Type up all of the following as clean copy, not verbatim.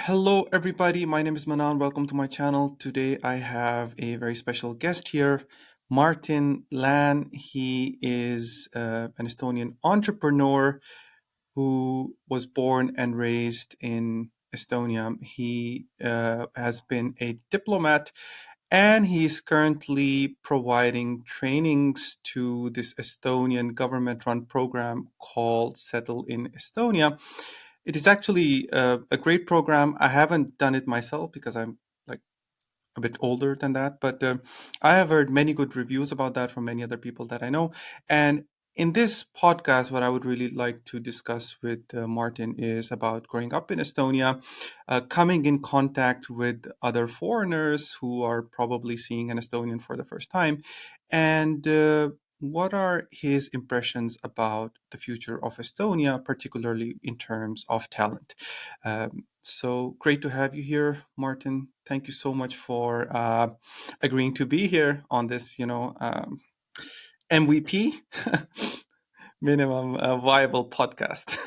Hello, everybody. My name is Manan. Welcome to my channel. Today, I have a very special guest here, Martin Lan. He is an Estonian entrepreneur who was born and raised in Estonia. He has been a diplomat and he's currently providing trainings to this Estonian government run program called Settle in Estonia. It is actually a great program. I haven't done it myself because I'm like a bit older than that, but I have heard many good reviews about that from many other people that I know. And in this podcast, what I would really like to discuss with Martin is about growing up in Estonia, coming in contact with other foreigners who are probably seeing an Estonian for the first time, and what are his impressions about the future of Estonia, particularly in terms of talent. So great to have you here, Martin. Thank you so much for agreeing to be here on this, MVP, minimum viable podcast.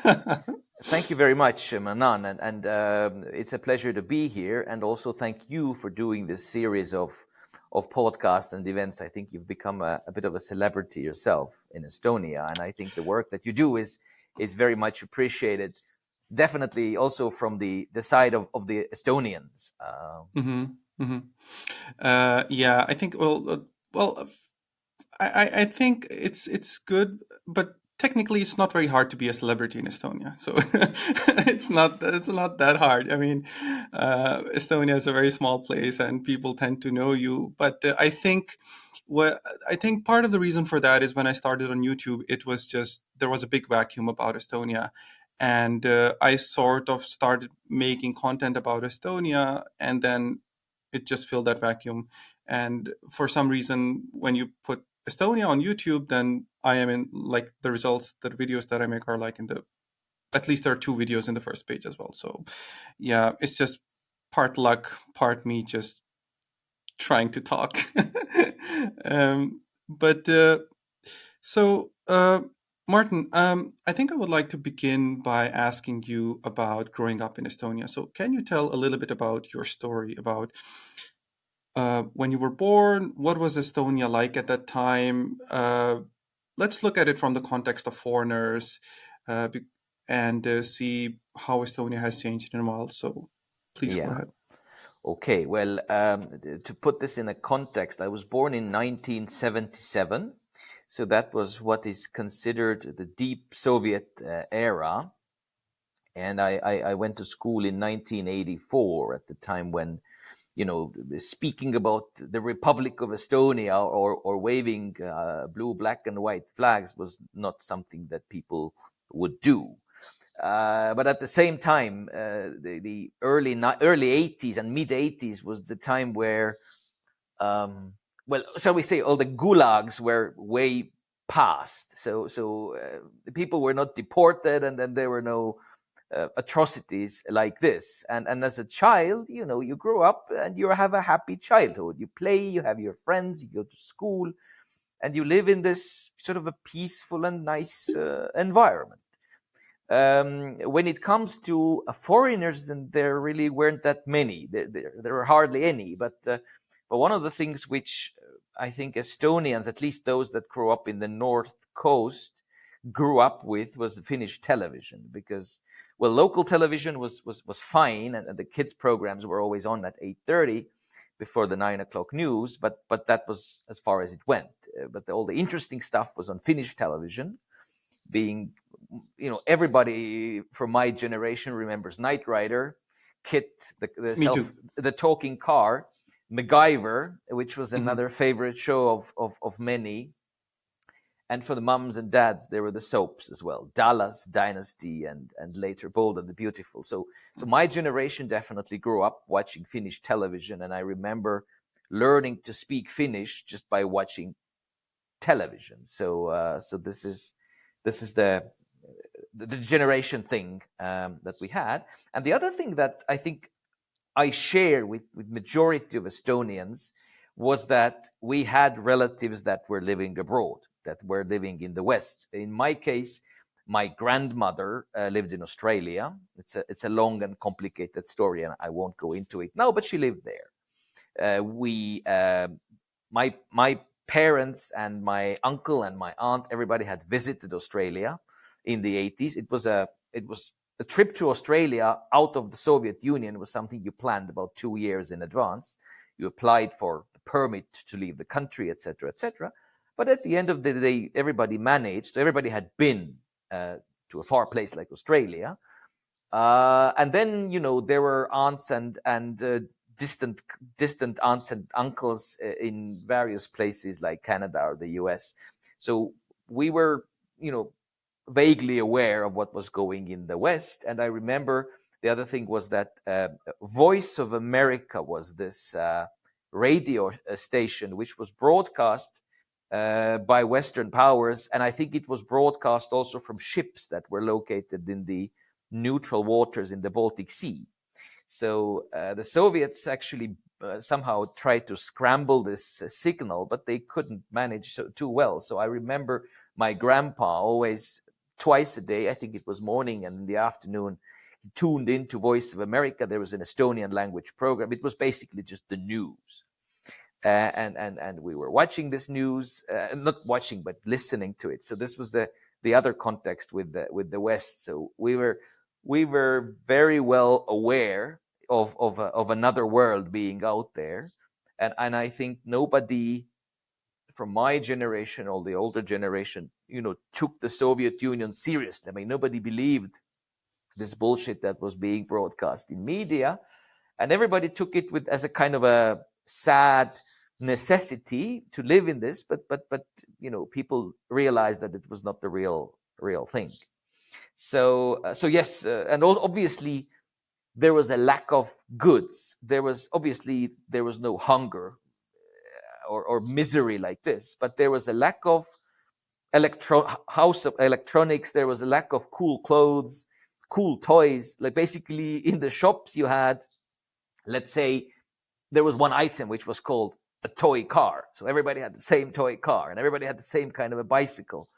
Thank you very much, Manan, and it's a pleasure to be here. And also, thank you for doing this series of podcasts and events. I think you've become a bit of a celebrity yourself in Estonia, and I think the work that you do is very much appreciated. Definitely, also from the side of the Estonians. Mm-hmm, mm-hmm. Yeah, I think. Well, I think it's good, but technically it's not very hard to be a celebrity in Estonia. So it's not that hard. I mean, Estonia is a very small place, and people tend to know you. But I think part of the reason for that is when I started on YouTube, it was just there was a big vacuum about Estonia, and I sort of started making content about Estonia, and then it just filled that vacuum. And for some reason, when you put Estonia on YouTube, then I am in like the results, the videos that I make are like in the, at least there are two videos in the first page as well. So yeah, it's just part luck, part me just trying to talk. But so Martin, I think I would like to begin by asking you about growing up in Estonia. So can you tell a little bit about your story about when you were born? What was Estonia like at that time? Let's look at it from the context of foreigners and see how Estonia has changed in a while. So please go Yeah. ahead. Okay. Well, to put this in a context, I was born in 1977. So that was what is considered the deep Soviet era. And I went to school in 1984 at the time when, speaking about the Republic of Estonia or waving blue, black, and white flags was not something that people would do. But at the same time, the early 80s and mid 80s was the time where, well, shall we say, all the gulags were way past. So the people were not deported, and then there were no atrocities like this. And as a child, you grow up and you have a happy childhood. You play, you have your friends, you go to school, and you live in this sort of a peaceful and nice environment. When it comes to foreigners, then there really weren't that many. There were hardly any. But one of the things which I think Estonians, at least those that grew up in the North Coast, grew up with was the Finnish television. Because, well, local television was fine, and the kids programs were always on at 8:30 before the 9 o'clock news. But that was as far as it went. But all the interesting stuff was on Finnish television. Being, everybody from my generation remembers Knight Rider, Kit, Me too. the talking car, MacGyver, which was Mm-hmm. another favorite show of many. And for the mums and dads, there were the soaps as well: Dallas, Dynasty, and later Bold and the Beautiful. So my generation definitely grew up watching Finnish television, and I remember learning to speak Finnish just by watching television. So this is the generation thing that we had. And the other thing that I think I share with majority of Estonians was that we had relatives that were living abroad, that were living in the West. In my case, My grandmother lived in Australia. It's a long and complicated story, and I won't go into it now. But she lived there. We my parents and my uncle and my aunt, everybody had visited Australia in the 80s. It was a trip to Australia out of the Soviet Union was something you planned about 2 years in advance. You applied for the permit to leave the country, etc., etc. But at the end of the day, everybody managed. Everybody had been to a far place like Australia, and then there were aunts and distant aunts and uncles in various places like Canada or the US. So we were vaguely aware of what was going in the West. And I remember the other thing was that Voice of America was this radio station which was broadcast by Western powers, and I think it was broadcast also from ships that were located in the neutral waters in the Baltic Sea. So the Soviets actually somehow tried to scramble this signal, but they couldn't manage too well. So I remember my grandpa always, twice a day, I think it was morning and in the afternoon, he tuned into Voice of America. There was an Estonian language program. It was basically just the news. And we were watching this news, not watching, but listening to it. So this was the other context with the West. So we were very well aware of another world being out there, and I think nobody from my generation or the older generation, took the Soviet Union seriously. I mean, nobody believed this bullshit that was being broadcast in media, and everybody took it as a kind of a sad necessity to live in this. But people realized that it was not the real thing. So yes, and obviously there was a lack of goods. There was no hunger or misery like this, but there was a lack of house of electronics. There was a lack of cool clothes, cool toys. Like basically in the shops you had, let's say, there was one item which was called a toy car. So everybody had the same toy car and everybody had the same kind of a bicycle.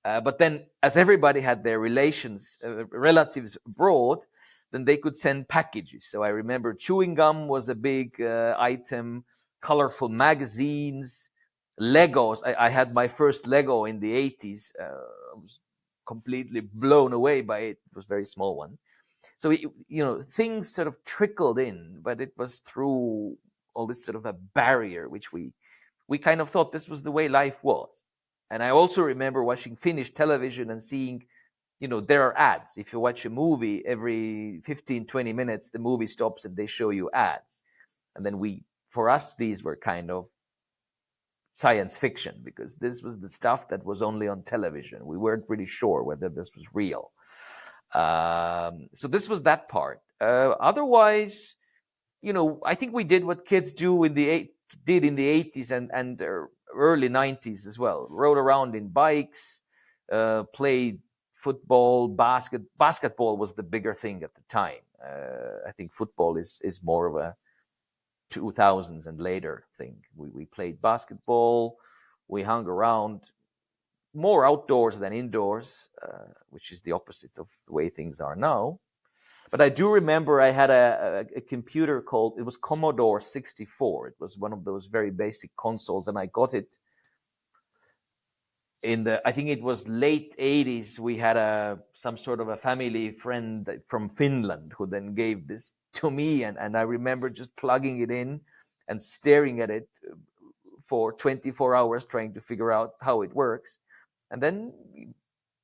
But then as everybody had their relatives abroad, then they could send packages. So I remember chewing gum was a big item, colorful magazines, Legos. I had my first Lego in the 80s. I was completely blown away by it. It was a very small one. So, things sort of trickled in, but it was through all this sort of a barrier, which we kind of thought this was the way life was. And I also remember watching Finnish television and seeing, there are ads. If you watch a movie, every 15, 20 minutes, the movie stops and they show you ads. And then for us, these were kind of science fiction because this was the stuff that was only on television. We weren't really sure whether this was real. So this was that part. Otherwise, I think we did what kids did in the 80s and early 90s as well. Rode around in bikes, played football, basketball was the bigger thing at the time. I think football is more of a 2000s and later thing. We played basketball. We hung around more outdoors than indoors, which is the opposite of the way things are now. But I do remember I had a computer it was Commodore 64. It was one of those very basic consoles, and I got it I think it was late 80s. We had some sort of a family friend from Finland who then gave this to me, and I remember just plugging it in and staring at it for 24 hours trying to figure out how it works. And then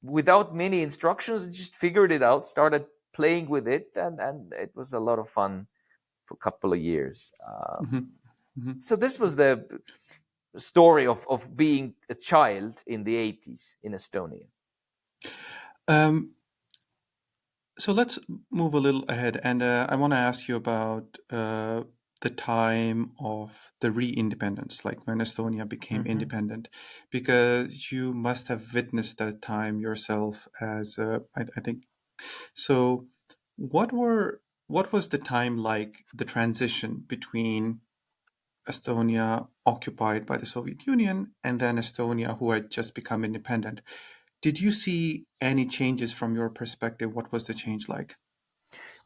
without many instructions, I just figured it out, started playing with it, and it was a lot of fun for a couple of years. So this was the story of being a child in the 80s in Estonia. So let's move a little ahead, and I want to ask you about the time of the re-independence, like when Estonia became independent, because you must have witnessed that time yourself as I think. So what was the time like, the transition between Estonia occupied by the Soviet Union and then Estonia who had just become independent? Did you see any changes from your perspective? What was the change like?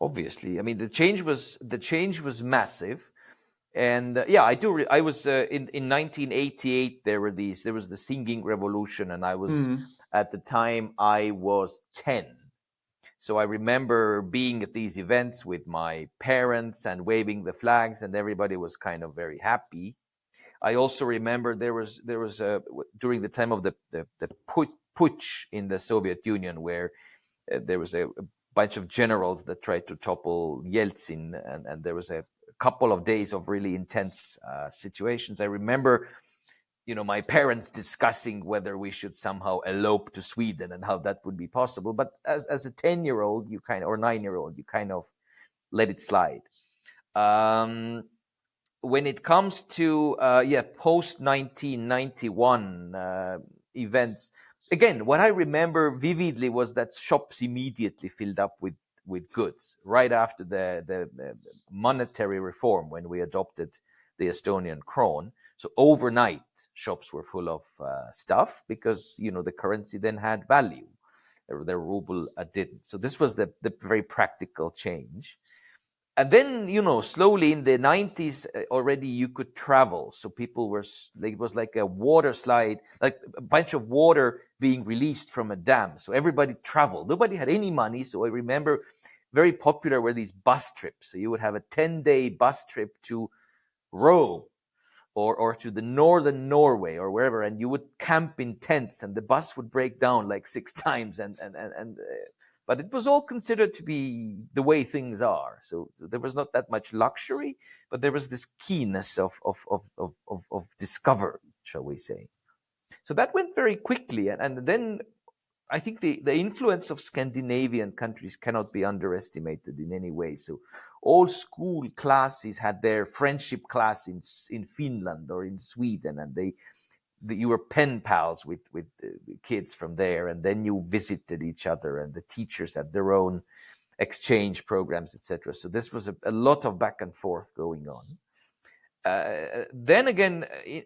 Obviously, I mean the change was massive. And yeah, I do. I was in 1988. There was the singing revolution, and I was Mm, at the time I was 10. So I remember being at these events with my parents and waving the flags, and everybody was kind of very happy. I also remember there was a during the time of the putsch in the Soviet Union, where there was a bunch of generals that tried to topple Yeltsin, and there was a couple of days of really intense situations. I remember, my parents discussing whether we should somehow elope to Sweden and how that would be possible. But as a 10-year-old, you kind of, or 9-year-old, you kind of let it slide. Um, when it comes to post 1991 events, again, what I remember vividly was that shops immediately filled up with goods right after the monetary reform, when we adopted the Estonian krone. So overnight, shops were full of stuff, because the currency then had value. The ruble didn't. So this was the very practical change. And then, slowly in the 90s, already you could travel. So people were, it was like a water slide, like a bunch of water being released from a dam. So everybody traveled. Nobody had any money. So I remember very popular were these bus trips. So you would have a 10-day bus trip to Rome, or to the northern Norway or wherever, and you would camp in tents, and the bus would break down like 6 times, but it was all considered to be the way things are. So there was not that much luxury, but there was this keenness of discovery, shall we say. So that went very quickly, and then I think the influence of Scandinavian countries cannot be underestimated in any way. So all school classes had their friendship class in Finland or in Sweden, and you were pen pals with the kids from there, and then you visited each other, and the teachers had their own exchange programs, etc. So this was a lot of back and forth going on. Then again,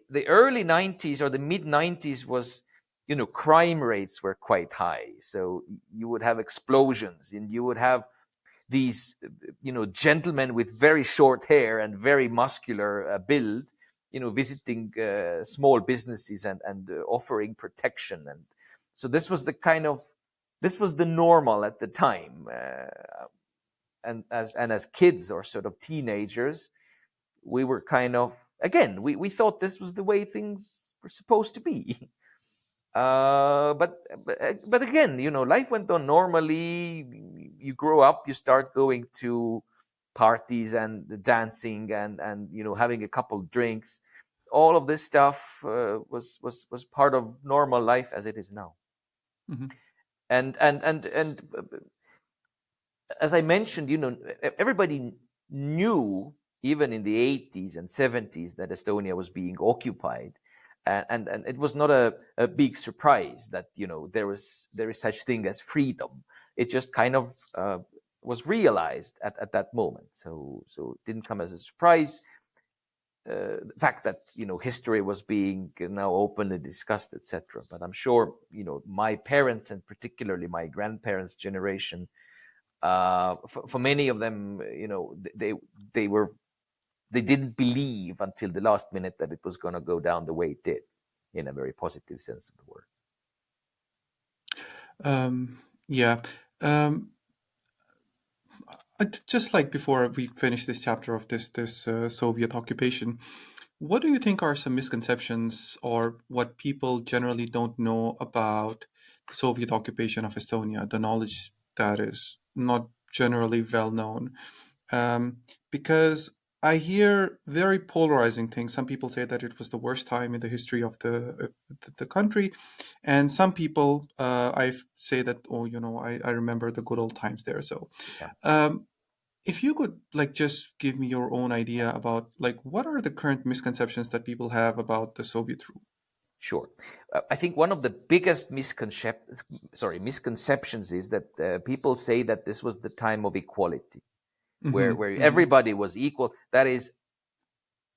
the early 90s or the mid 90s was, crime rates were quite high. So you would have explosions, and you would have these, gentlemen with very short hair and very muscular build, visiting small businesses and offering protection. And so this was the normal at the time. And as kids or sort of teenagers, we were kind of, again, we thought this was the way things were supposed to be. But again, life went on normally. You grow up, you start going to parties and dancing and having a couple drinks. All of this stuff was part of normal life as it is now. mhm, And as I mentioned, everybody knew, even in the 80s and 70s, that Estonia was being occupied. And it was not a big surprise that, there is such thing as freedom. It just kind of was realized at that moment. So it didn't come as a surprise. The fact that, history was being now openly discussed, etc. But I'm sure, my parents, and particularly my grandparents' generation, for many of them, they didn't believe until the last minute that it was going to go down the way it did, in a very positive sense of the word. yeah. Um, just like before we finish this chapter of this Soviet occupation, what do you think are some misconceptions or what people generally don't know about the Soviet occupation of Estonia, the knowledge that is not generally well known? Because I hear very polarizing things. Some people say that it was the worst time in the history of the country, and some people I say that, oh, I remember the good old times there. So, Yeah. um, if you could like just give me your own idea about like what are the current misconceptions that people have about the Soviet rule? Sure. I think one of the biggest misconceptions is that people say that this was the time of equality, where Hmm. Hmm. everybody was equal. That is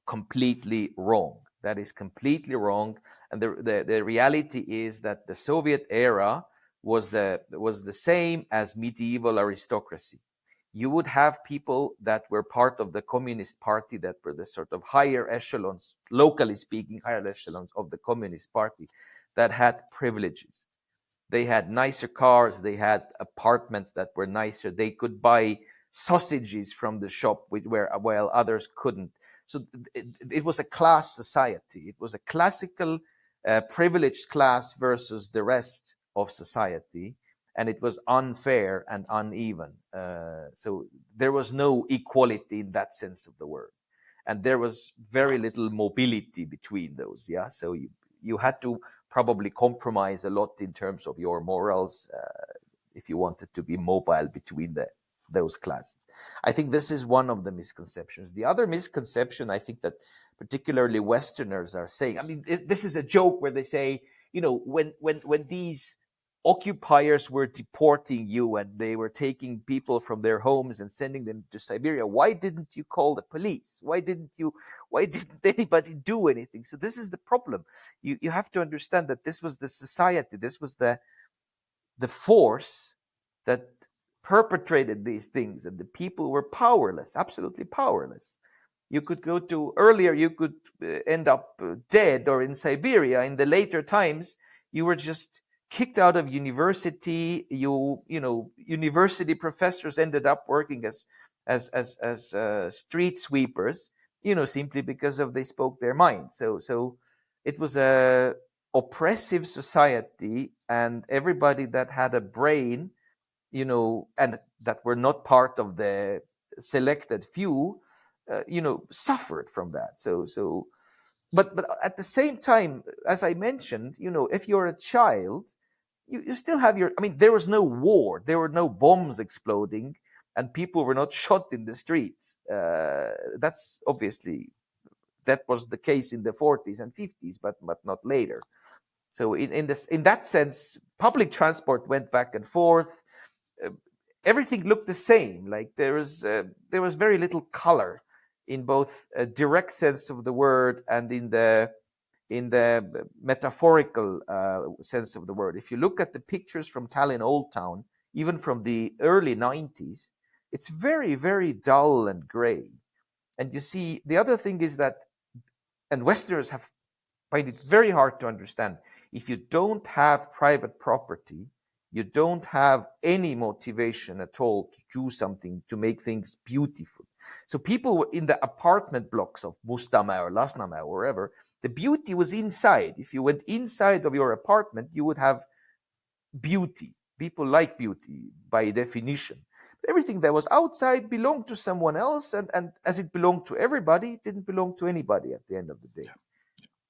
completely wrong. That is completely wrong. And the reality is that the Soviet era was the same as medieval aristocracy. You would have people that were part of the Communist Party, that were the sort of higher echelons, locally speaking, higher echelons of the Communist Party, that had privileges. They had nicer cars, they had apartments that were nicer, they could buy sausages from the shop while others couldn't. So it was a class society. It was a classical privileged class versus the rest of society, and it was unfair and uneven. So there was no equality in that sense of the word, and there was very little mobility between those. Yeah, so you had to probably compromise a lot in terms of your morals if you wanted to be mobile between those classes. I think this is one of the misconceptions. The other misconception, I think, that particularly Westerners are saying, I mean, this is a joke where they say, you know, when these occupiers were deporting you and they were taking people from their homes and sending them to Siberia, why didn't you call the police? Why didn't anybody do anything? So this is the problem. You have to understand that this was the society, this was the force that perpetrated these things, and the people were powerless, absolutely powerless. You could go to earlier, you could end up dead or in Siberia. In the later times, you were just kicked out of university. You know, university professors ended up working as street sweepers, you know, simply because of they spoke their mind. So it was a oppressive society, and everybody that had a brain, you know, and that were not part of the selected few, you know, suffered from that. But at the same time, as I mentioned, you know, if you're a child, you still have your, I mean, there was no war, there were no bombs exploding, and people were not shot in the streets. That's obviously, that was the case in the 40s and 50s, but not later. So in that sense, public transport went back and forth. Uh, Everything looked the same. Like there was very little color in both a direct sense of the word and in the metaphorical sense of the word. If you look at the pictures from Tallinn Old Town, even from the early 90s, it's very, very dull and gray. And you see, the other thing is that, and Westerners have find it very hard to understand, if you don't have private property, you don't have any motivation at all to do something to make things beautiful. So people were in the apartment blocks of Mustamäe or Lasnamäe or wherever, the beauty was inside. If you went inside of your apartment, you would have beauty. People like beauty by definition. But everything that was outside belonged to someone else, and as it belonged to everybody, it didn't belong to anybody at the end of the day.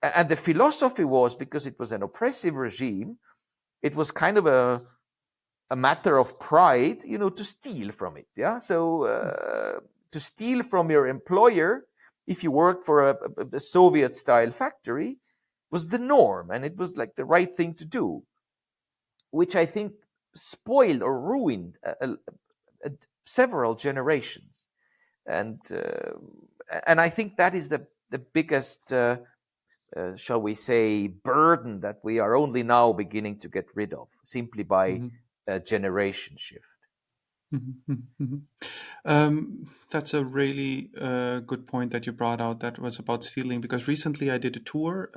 And the philosophy was, because it was an oppressive regime, it was kind of a matter of pride, you know, to steal from it. Yeah. So to steal from your employer, if you worked for a Soviet style factory, was the norm, and it was like the right thing to do, which I think spoiled or ruined several generations. And I think that is the biggest shall we say, burden that we are only now beginning to get rid of, simply by a generation shift. That's a really good point that you brought out. That was about stealing, because recently I did a tour.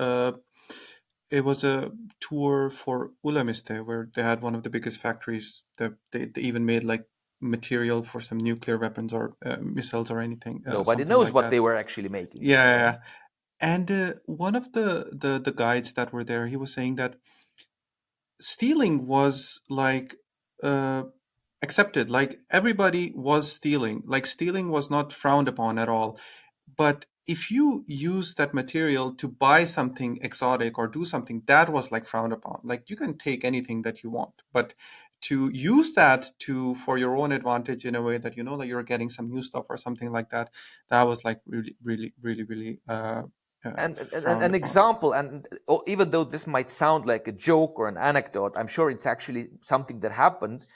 It was a tour for Ülemiste, where they had one of the biggest factories. That they even made like material for some nuclear weapons or missiles or anything. Nobody knows like what that. they were actually making. Yeah. And one of the guides that were there, he was saying that stealing was like accepted. Like everybody was stealing. Like stealing was not frowned upon at all. But if you use that material to buy something exotic or do something, that was like frowned upon. Like you can take anything that you want, but to use that to for your own advantage in a way that you know that you're getting some new stuff or something like that, that was like really And frowned an upon. example, and even though this might sound like a joke or an anecdote, I'm sure it's actually something that happened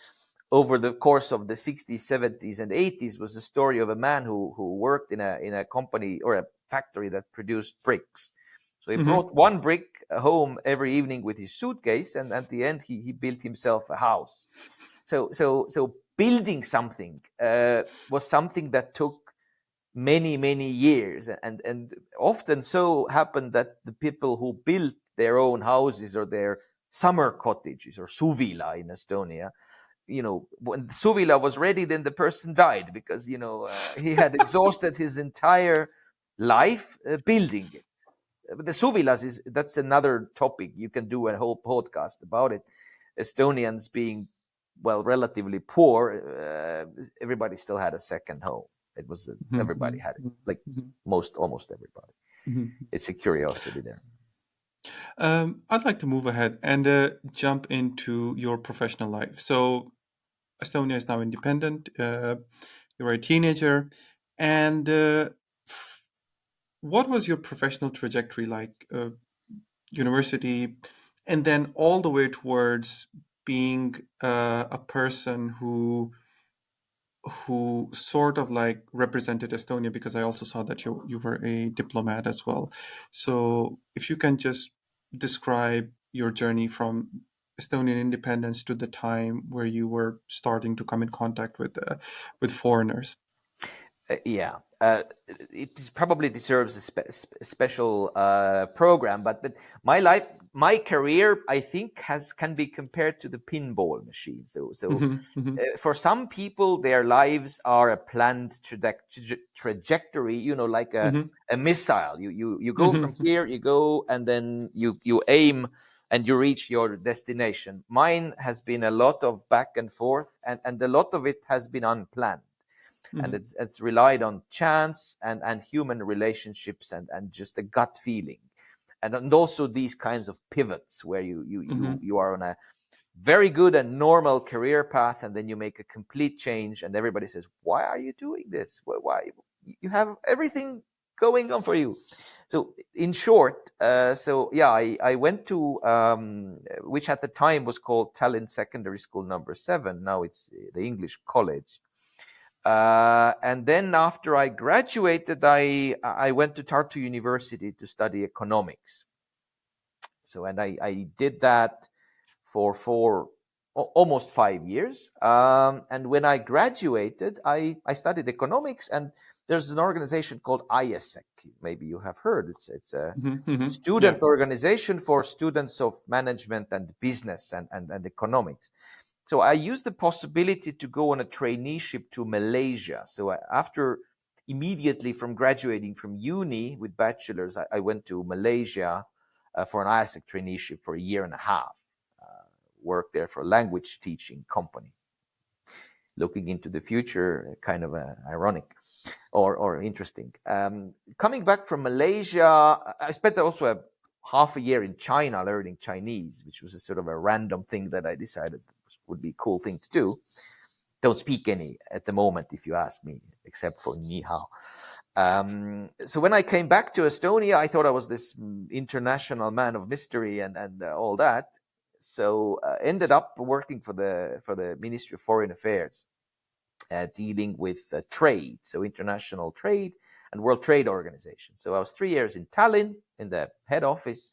over the course of the 60s, 70s, and 80s, was the story of a man who worked in a company or a factory that produced bricks. So he brought one brick home every evening with his suitcase, and at the end he built himself a house. So building something was something that took many years, and often so happened that the people who built their own houses or their summer cottages, or suvila in Estonia, when the suvila was ready, then the person died because he had exhausted his entire life building it. But the suvilas that's another topic. You can do a whole podcast about it. Estonians being, well, relatively poor, everybody still had a second home. It was everybody had it, like almost everybody. It's a curiosity there. I'd like to move ahead and jump into your professional life. So Estonia is now independent. You're a teenager, and what was your professional trajectory like? University, and then all the way towards being a person who sort of like represented Estonia, because I also saw that you were a diplomat as well. So if you can just describe your journey from Estonian independence to the time where you were starting to come in contact with foreigners. Yeah, it probably deserves a special program, but my career, I think, can be compared to the pinball machine. So for some people, their lives are a planned trajectory, like a missile. You go from here, you go, and then you aim and you reach your destination. Mine has been a lot of back and forth, and a lot of it has been unplanned. And it's relied on chance and human relationships and just a gut feeling, and also these kinds of pivots where you are on a very good and normal career path, and then you make a complete change, and everybody says, "Why are you doing this? Why you have everything going on for you?" So in short, I went to which at the time was called Tallinn Secondary School number 7. Now it's the English College. And then after I graduated, I went to Tartu University to study economics. So, and I did that for almost 5 years. And when I graduated, I studied economics, and there's an organization called ISEC. Maybe you have heard. It's a student organization for students of management and business and economics. So I used the possibility to go on a traineeship to Malaysia. So after immediately from graduating from uni with bachelor's, I went to Malaysia for an ISEC traineeship for a year and a half. Worked there for a language teaching company. Looking into the future, kind of ironic or interesting. Coming back from Malaysia, I spent also half a year in China learning Chinese, which was a sort of a random thing that I decided would be a cool thing to do. Don't speak any at the moment, if you ask me, except for ni hao. So when I came back to Estonia, I thought I was this international man of mystery and all that. So ended up working for the Ministry of Foreign Affairs, dealing with trade, so international trade and World Trade Organization. So I was 3 years in Tallinn in the head office.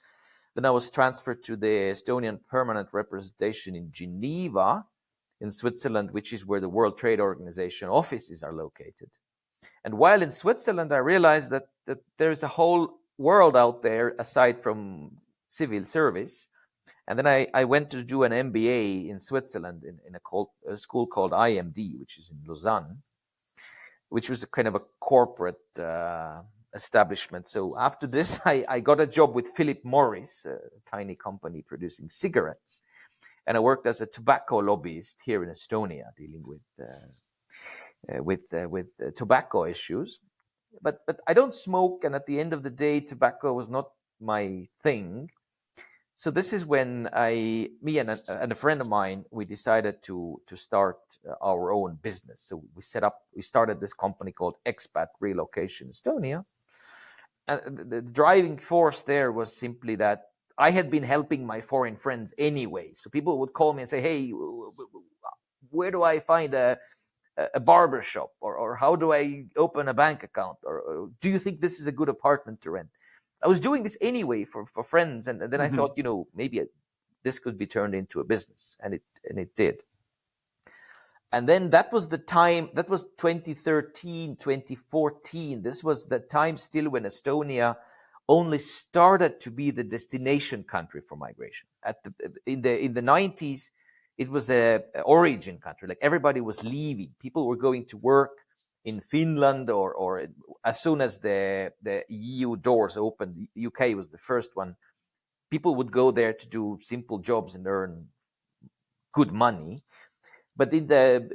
Then I was transferred to the Estonian permanent representation in Geneva, in Switzerland, which is where the World Trade Organization offices are located. And while in Switzerland, I realized that there's a whole world out there aside from civil service. And then I went to do an MBA in Switzerland in a school called IMD, which is in Lausanne, which was a kind of a corporate establishment. So after this, I got a job with Philip Morris, a tiny company producing cigarettes. And I worked as a tobacco lobbyist here in Estonia, dealing with tobacco issues. But I don't smoke, and at the end of the day, tobacco was not my thing. So this is when me and a friend of mine, we decided to start our own business. So we started this company called Expat Relocation Estonia. And the driving force there was simply that I had been helping my foreign friends anyway. So people would call me and say, "Hey, where do I find a barber shop, or how do I open a bank account, or do you think this is a good apartment to rent?" I was doing this anyway for friends, and then I thought, maybe this could be turned into a business, and it did. And then that was the time, that was 2013, 2014. This was the time still when Estonia only started to be the destination country for migration. In the 90s, it was a origin country. Like everybody was leaving. People were going to work in Finland, or as soon as the EU doors opened, the UK was the first one. People would go there to do simple jobs and earn good money. But in the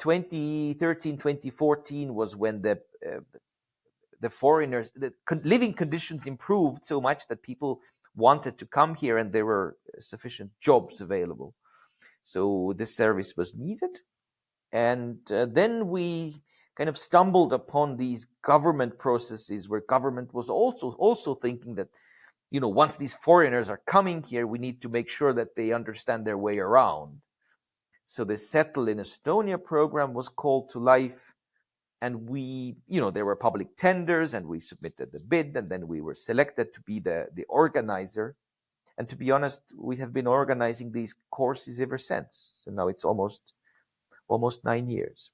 2013, 2014 was when the foreigners, the living conditions improved so much that people wanted to come here, and there were sufficient jobs available. So this service was needed. And then we kind of stumbled upon these government processes where government was also thinking that, once these foreigners are coming here, we need to make sure that they understand their way around. So the Settle in Estonia program was called to life, and we, there were public tenders, and we submitted the bid, and then we were selected to be the organizer. And to be honest, we have been organizing these courses ever since. So now it's almost 9 years.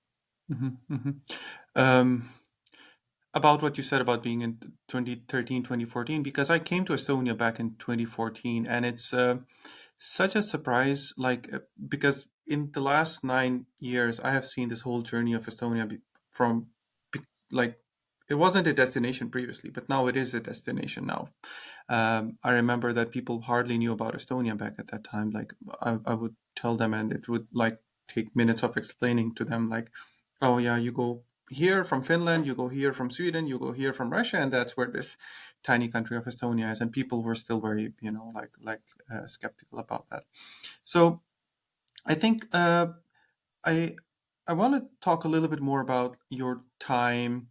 About what you said about being in 2013, 2014, because I came to Estonia back in 2014, and it's such a surprise, because in the last 9 years, I have seen this whole journey of Estonia from it wasn't a destination previously, but now it is a destination now. I remember that people hardly knew about Estonia back at that time. Like I would tell them, and it would take minutes of explaining to them, oh yeah, you go here from Finland, you go here from Sweden, you go here from Russia, and that's where this tiny country of Estonia is. And people were still very, skeptical about that. So I think I want to talk a little bit more about your time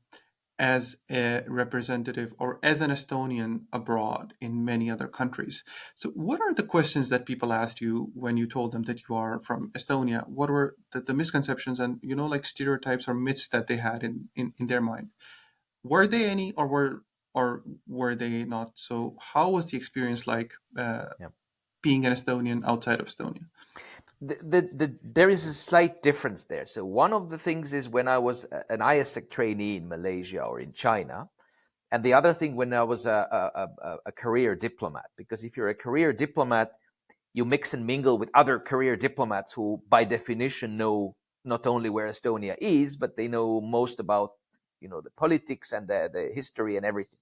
as a representative or as an Estonian abroad in many other countries. So what are the questions that people asked you when you told them that you are from Estonia? What were the misconceptions and, stereotypes or myths that they had in their mind? Were they any, or were they not? So how was the experience like being an Estonian outside of Estonia? There is a slight difference there. So one of the things is when I was an ISEC trainee in Malaysia or in China, and the other thing when I was a career diplomat. Because if you're a career diplomat, you mix and mingle with other career diplomats who, by definition, know not only where Estonia is, but they know most about, the politics and the history and everything.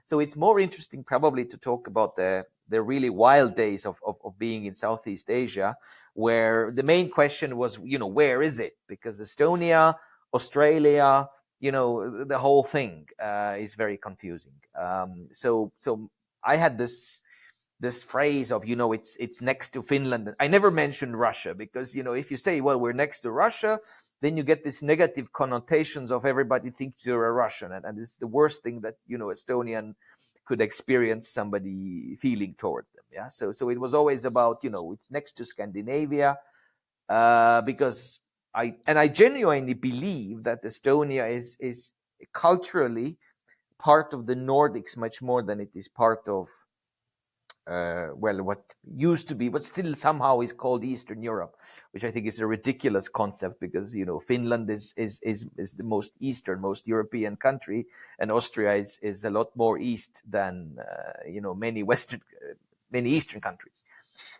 So it's more interesting probably to talk about the really wild days of being in Southeast Asia, where the main question was, where is it? Because Estonia, Australia, the whole thing is very confusing. So I had this phrase of, it's next to Finland. I never mentioned Russia because, if you say, well, we're next to Russia, then you get this negative connotations of everybody thinks you're a Russian. And it's the worst thing that, Estonian could experience somebody feeling toward them. Yeah. So it was always about, it's next to Scandinavia, because I genuinely believe that Estonia is culturally part of the Nordics much more than it is part of, what used to be, but still somehow is called Eastern Europe, which I think is a ridiculous concept because, Finland is the most Eastern, most European country, and Austria is a lot more East than, many Eastern countries.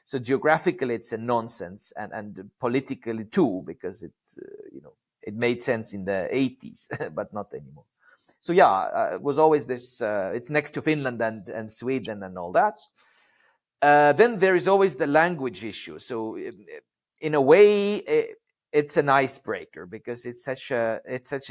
So geographically, it's a nonsense, and politically too, because it's, it made sense in the 80s, but not anymore. So it was always this, it's next to Finland and Sweden and all that. Then there is always the language issue. So in a way, it's an icebreaker because it's such a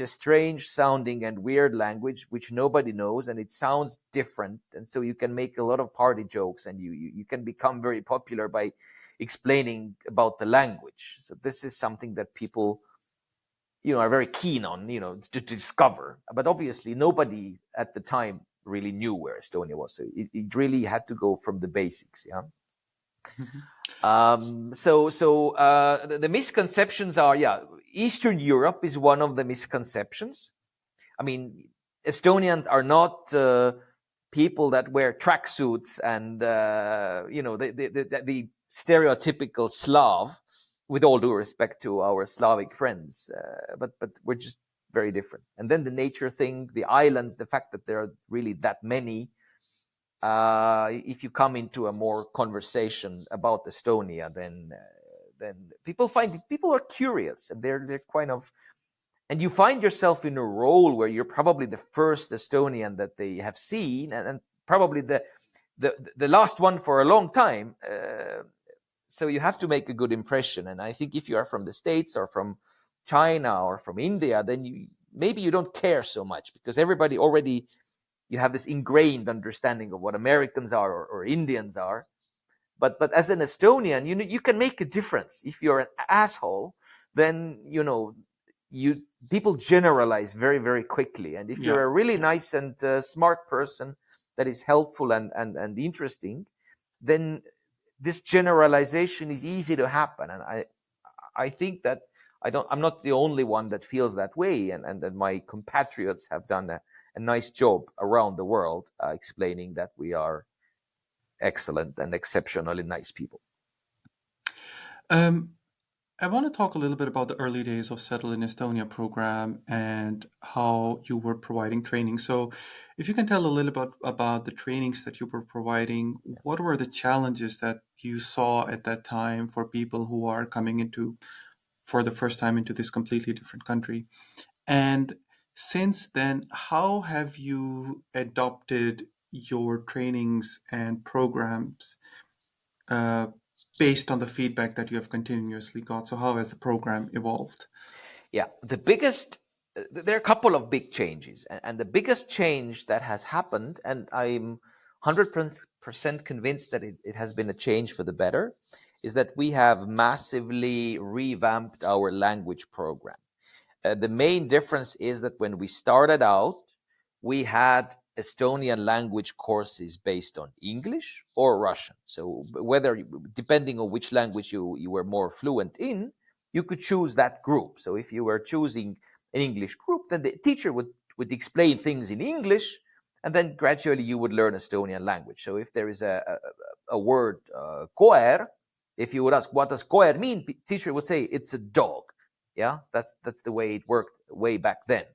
strange sounding and weird language which nobody knows, and it sounds different. And so you can make a lot of party jokes, and you can become very popular by explaining about the language. So this is something that people, are very keen on, to discover. But obviously, nobody at the time really knew where Estonia was. So it really had to go from the basics. Yeah. Mm-hmm. The misconceptions are, Eastern Europe is one of the misconceptions. I mean, Estonians are not people that wear tracksuits and the stereotypical Slav, with all due respect to our Slavic friends, but we're just very different. And then the nature thing, the islands, the fact that there are really that many. If you come into a more conversation about Estonia, then people are curious, and they're kind of, and you find yourself in a role where you're probably the first Estonian that they have seen, and probably the last one for a long time. So you have to make a good impression. And I think if you are from the States or from China or from India, then maybe you don't care so much, because everybody already, you have this ingrained understanding of what Americans are or Indians are. But as an Estonian, you can make a difference. If you're an asshole, then people generalize very, very quickly. And if you're a really nice and smart person that is helpful and interesting, then this generalization is easy to happen. And I think that I'm not the only one that feels that way, and that my compatriots have done a nice job around the world explaining that we are excellent and exceptionally nice people. I want to talk a little bit about the early days of Settle in Estonia program and how you were providing training. So if you can tell a little bit about the trainings that you were providing, what were the challenges that you saw at that time for people who are coming for the first time into this completely different country? And since then, how have you adopted your trainings and programs based on the feedback that you have continuously got? So how has the program evolved? Yeah, there are a couple of big changes. And the biggest change that has happened, and I'm 100% convinced that it has been a change for the better, is that we have massively revamped our language program. The main difference is that when we started out, we had Estonian language courses based on English or Russian. So depending on which language you were more fluent in, you could choose that group. So if you were choosing an English group, then the teacher would explain things in English, and then gradually you would learn Estonian language. So if there is a word, koer, if you would ask, what does koer mean? Teacher would say, it's a dog. Yeah, that's the way it worked way back then.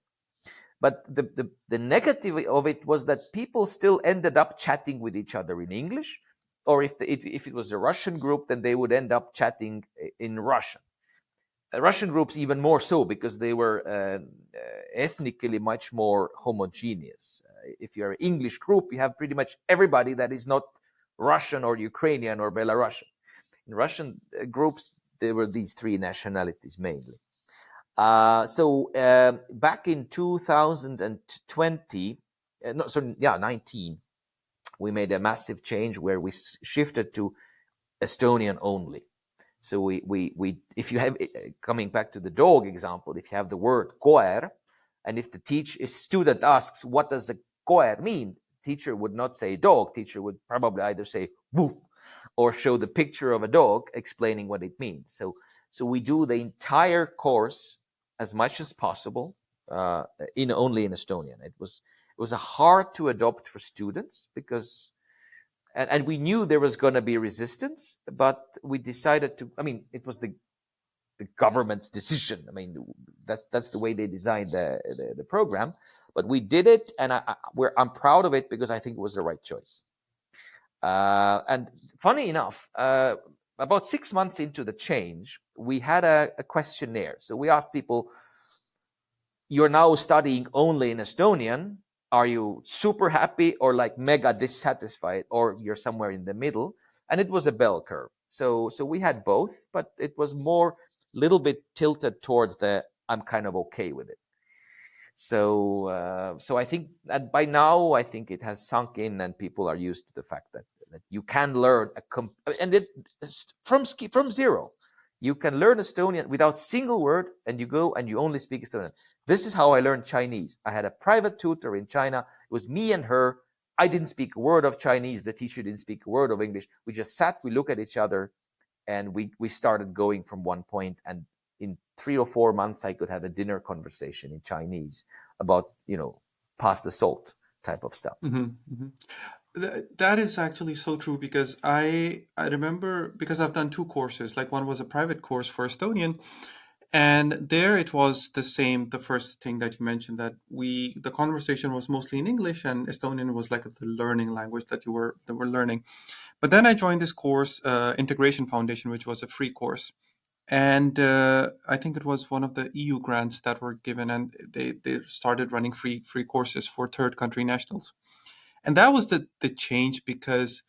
But the negative of it was that people still ended up chatting with each other in English, or if it was a Russian group, then they would end up chatting in Russian. Russian groups even more so, because they were ethnically much more homogeneous. If you're an English group, you have pretty much everybody that is not Russian or Ukrainian or Belarusian. In Russian groups, there were these three nationalities mainly. So back in 2020, 19, we made a massive change where we shifted to Estonian only. So we if you have, coming back to the dog example, if you have the word koer, and if if student asks, what does the koer mean? Teacher would not say dog. Teacher would probably either say woof or show the picture of a dog explaining what it means. So we do the entire course as much as possible only in Estonian. It was hard to adopt for students, because and we knew there was going to be resistance, but we decided to. I mean, it was the government's decision. I mean, that's the way they designed the program. But we did it, and I'm proud of it, because I think it was the right choice. And funny enough, about 6 months into the change, we had a questionnaire. So we asked people, you're now studying only in Estonian. Are you super happy or like mega dissatisfied, or you're somewhere in the middle? And it was a bell curve. So we had both, but it was more little bit tilted towards I'm kind of okay with it. So I think that by now, I think it has sunk in, and people are used to the fact that you can learn from zero. You can learn Estonian without single word, and you go and you only speak Estonian. This is how I learned Chinese. I had a private tutor in China. It was me and her. I didn't speak a word of Chinese. The teacher didn't speak a word of English. We just sat, we looked at each other, and we started going from one point. And in 3 or 4 months, I could have a dinner conversation in Chinese about, pass the salt type of stuff. That is actually so true, because I remember, because I've done two courses. Like, one was a private course for Estonian, and there it was the same. The first thing that you mentioned, that the conversation was mostly in English, and Estonian was like the learning language that were learning. But then I joined this course, Integration Foundation, which was a free course. And I think it was one of the EU grants that were given, and they started running free courses for third country nationals. And that was the change, because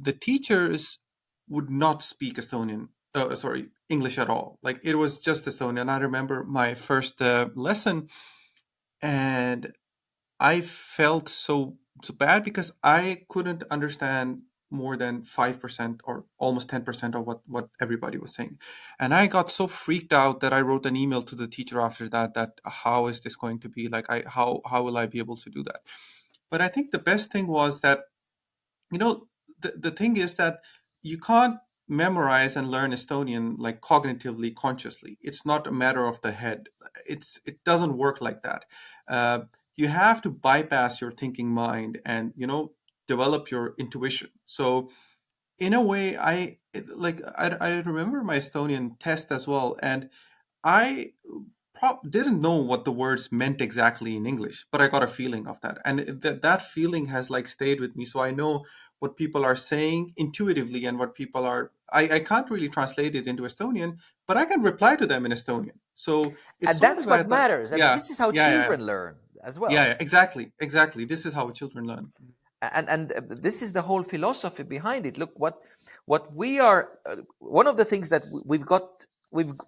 the teachers would not speak English at all. Like, it was just Estonian. I remember my first lesson, and I felt so bad, because I couldn't understand more than 5% or almost 10% of what everybody was saying. And I got so freaked out that I wrote an email to the teacher after that how is this going to be? Like, how will I be able to do that? But I think the best thing was that, the thing is that you can't memorize and learn Estonian like cognitively, consciously. It's not a matter of the head. It doesn't work like that. uh, you have to bypass your thinking mind and, develop your intuition. So in a way, I remember my Estonian test as well, and I didn't know what the words meant exactly in English, but I got a feeling of that, and that feeling has like stayed with me. So I know what people are saying intuitively, and what people are. I can't really translate it into Estonian, but I can reply to them in Estonian. So it's And sort that's of what a that. matters. And Yeah, this is how yeah, yeah, children learn as yeah, well. yeah. Exactly. This is how children learn. And this is the whole philosophy behind it. Look, what we are, one of the things that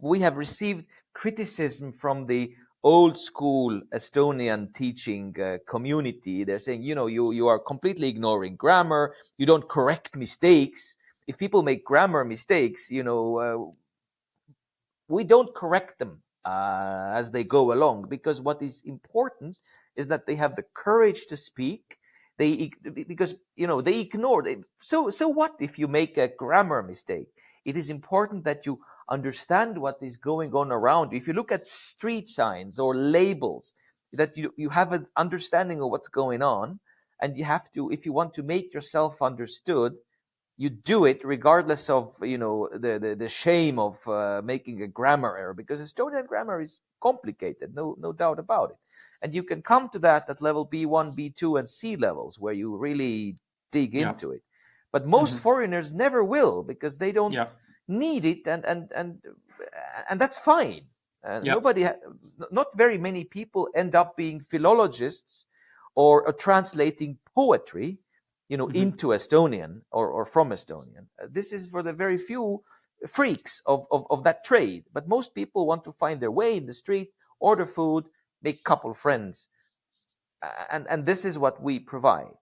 we have received criticism from the old school Estonian teaching community. They're saying, you are completely ignoring grammar, you don't correct mistakes. If people make grammar mistakes, we don't correct them as they go along, because what is important is that they have the courage to speak. Because they ignore. So what if you make a grammar mistake? It is important that you understand what is going on around you. If you look at street signs or labels, that you have an understanding of what's going on, and you have to, if you want to make yourself understood, you do it regardless of the shame of making a grammar error, because Estonian grammar is complicated, no doubt about it. And you can come to that at level B1, B2, and C levels, where you really dig Yeah. into it. But most foreigners never will, because they don't Yeah. need it, and that's fine. Yeah. Not very many people end up being philologists or translating poetry into Estonian or from Estonian. This is for the very few freaks of that trade. But most people want to find their way in the street, order food, make couple friends. And this is what we provide.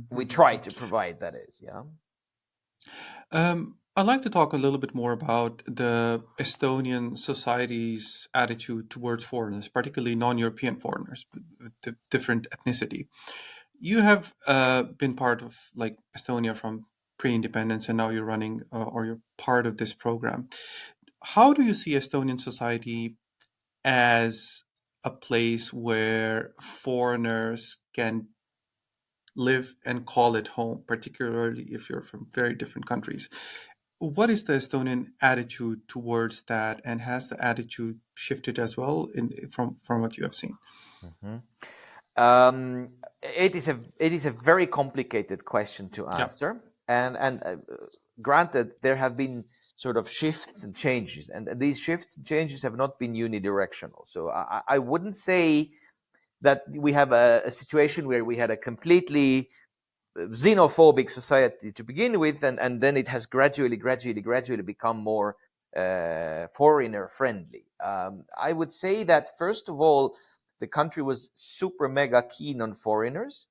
We try to provide, that is, yeah. I'd like to talk a little bit more about the Estonian society's attitude towards foreigners, particularly non-European foreigners with different ethnicity. You have been part of like Estonia from pre-independence, and now you're running or you're part of this program. How do you see Estonian society as a place where foreigners can live and call it home, particularly if you're from very different countries? What is the Estonian attitude towards that, and has the attitude shifted as well from what you have seen? Mhm. It is a very complicated question to Yeah. answer, and granted, there have been sort of shifts and changes, and these shifts and changes have not been unidirectional. So I wouldn't say that we have a situation where we had a completely xenophobic society to begin with, and then it has gradually become more foreigner friendly. I would say that, first of all, the country was super mega keen on foreigners,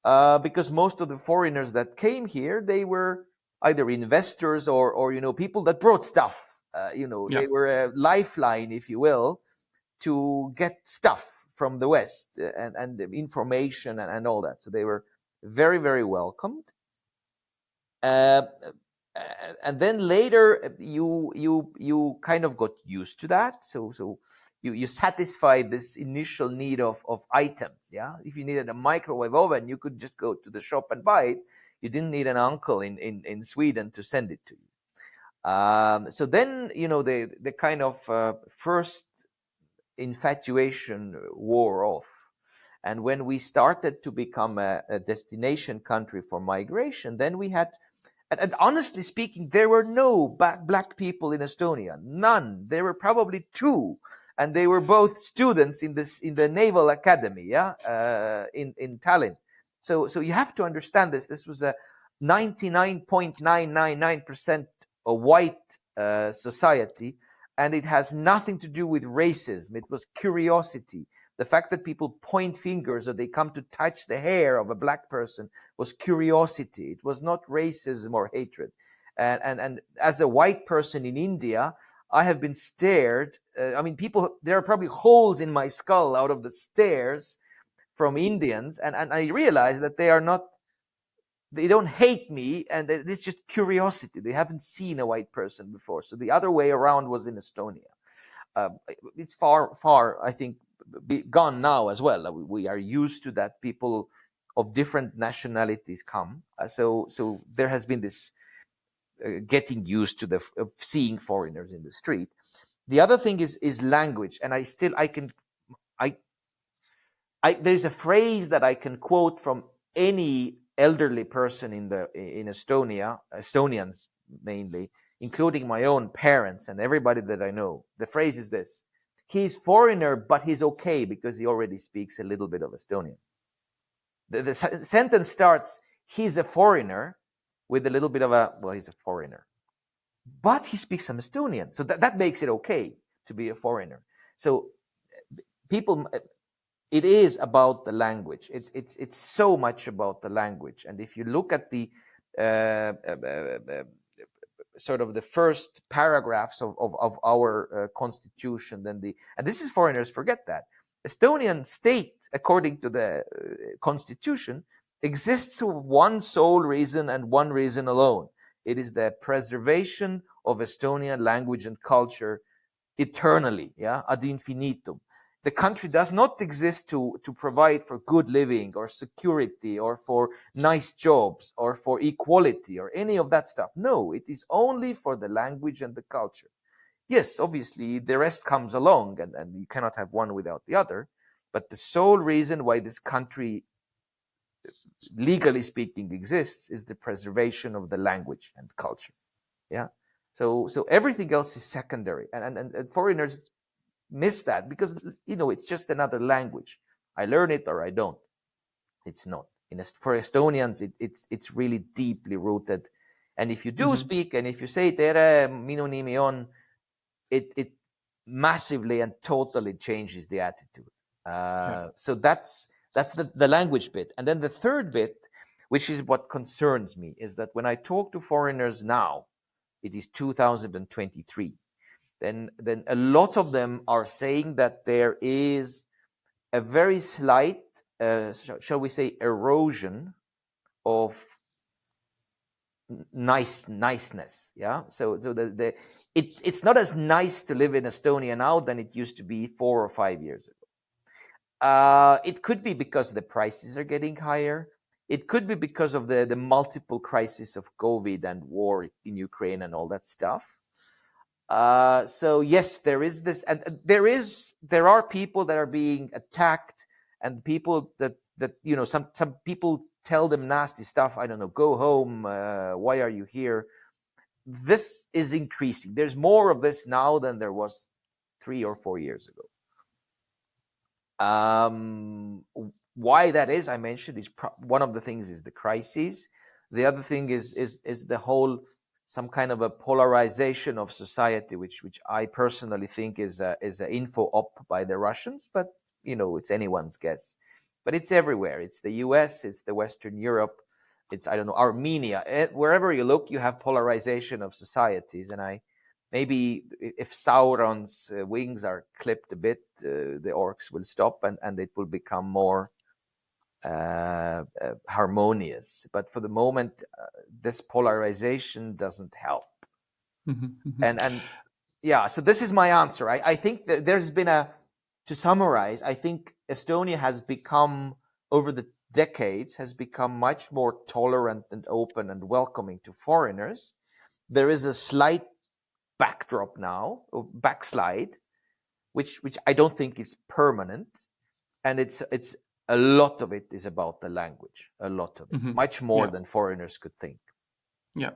because most of the foreigners that came here, they were either investors or people that brought stuff. Yeah. They were a lifeline, if you will, to get stuff from the West, and information and all that. So they were very, very welcomed. Uh, and then later, you kind of got used to that. So you satisfied this initial need of items. Yeah, if you needed a microwave oven, you could just go to the shop and buy it. You didn't need an uncle in Sweden to send it to you. So then, the kind of first infatuation wore off. And when we started to become a destination country for migration, then we had, and honestly speaking, there were no black people in Estonia, none. There were probably two, and they were both students in the Naval Academy, in Tallinn. So you have to understand this. This was a 99.999% a white society, and it has nothing to do with racism. It was curiosity. The fact that people point fingers or they come to touch the hair of a black person was curiosity. It was not racism or hatred. And as a white person in India, I have been stared. People, there are probably holes in my skull out of the stares from Indians. And I realize that they don't hate me, and it's just curiosity. They haven't seen a white person before. So the other way around was in Estonia. It's far, I think, gone now as well. We are used to that. People of different nationalities come. So there has been this getting used to of seeing foreigners in the street. The other thing is language, and there's a phrase that I can quote from any elderly person in Estonia, Estonians mainly, including my own parents and everybody that I know. The phrase is this: he's foreigner, but he's okay because he already speaks a little bit of Estonian. The sentence starts, he's a foreigner, with a little bit of he's a foreigner, but he speaks some Estonian. So that makes it okay to be a foreigner. So people, it is about the language. It's so much about the language. And if you look at the sort of the first paragraphs of our constitution, and this is foreigners forget that Estonian state, according to the constitution, exists for one sole reason and one reason alone. It is the preservation of Estonian language and culture eternally, ad infinitum. The country does not exist to provide for good living or security or for nice jobs or for equality or any of that stuff. No, it is only for the language and the culture. Yes, obviously, the rest comes along, and you cannot have one without the other. But the sole reason why this country, legally speaking, exists is the preservation of the language and culture. Yeah. So everything else is secondary, and foreigners miss that because it's just another language. I learn it or I don't. It's not. For Estonians, it's really deeply rooted. And if you do speak, and if you say tere, minu nimi on, it massively and totally changes the attitude. So that's the language bit. And then the third bit, which is what concerns me, is that when I talk to foreigners now, it is 2023. Then a lot of them are saying that there is a very slight, shall we say, erosion of niceness. Yeah. So it's not as nice to live in Estonia now than it used to be 4 or 5 years ago. It could be because the prices are getting higher. It could be because of the multiple crises of COVID and war in Ukraine and all that stuff. So yes, there is this, and there are people that are being attacked, and people that some people tell them nasty stuff. I don't know, go home. Why are you here? This is increasing. There's more of this now than there was 3 or 4 years ago. Why that is, I mentioned, is one of the things is the crises. The other thing is the whole some kind of a polarization of society, which I personally think is a info op by the Russians, but it's anyone's guess. But it's everywhere. It's the US, it's the Western Europe, it's, I don't know, Armenia. Wherever you look, you have polarization of societies. And maybe if Sauron's wings are clipped a bit, the orcs will stop and it will become more harmonious. But for the moment, this polarization doesn't help. And yeah, so this is my answer. I think that there's been to summarize, I think Estonia has become, over the decades, has become much more tolerant and open and welcoming to foreigners. There is a slight backdrop now, or backslide, which I don't think is permanent. And it's a lot of it is about the language, a lot of it, much more Yeah. than foreigners could think. Yeah.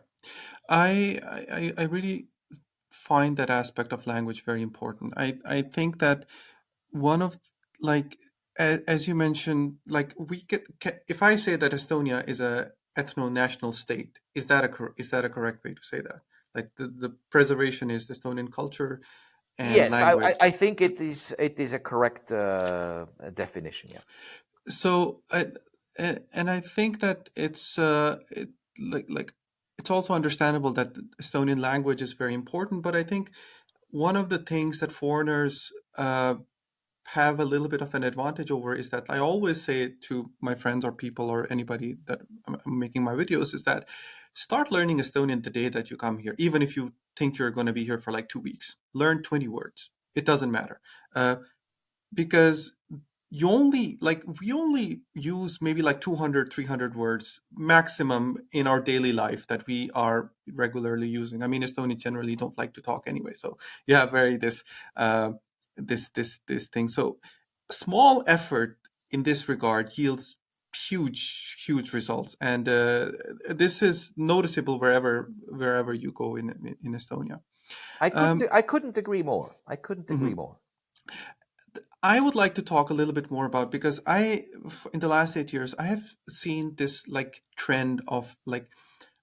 I really find that aspect of language very important. I think that one of, like, as you mentioned, like, we if I say that Estonia is a ethno-national state, is that a correct way to say that? Like, the preservation is Estonian culture and Yes, language. I think it is a correct definition. Yeah. So and I think that it's like it's also understandable that the Estonian language is very important, but I think one of the things that foreigners have a little bit of an advantage over is that I always say it to my friends or people or anybody that I'm making my videos, is that start learning Estonian the day that you come here. Even if you think you're going to be here for like 2 weeks, learn 20 words. It doesn't matter. Because we only use maybe like 200, 300 words maximum in our daily life that we are regularly using. I mean, Estonians generally don't like to talk anyway, so you have very this thing. So small effort in this regard yields huge results, and this is noticeable wherever you go in Estonia. I couldn't agree more. I couldn't agree Mhm. more. I would like to talk a little bit more about, because in the last 8 years, I have seen this like trend of like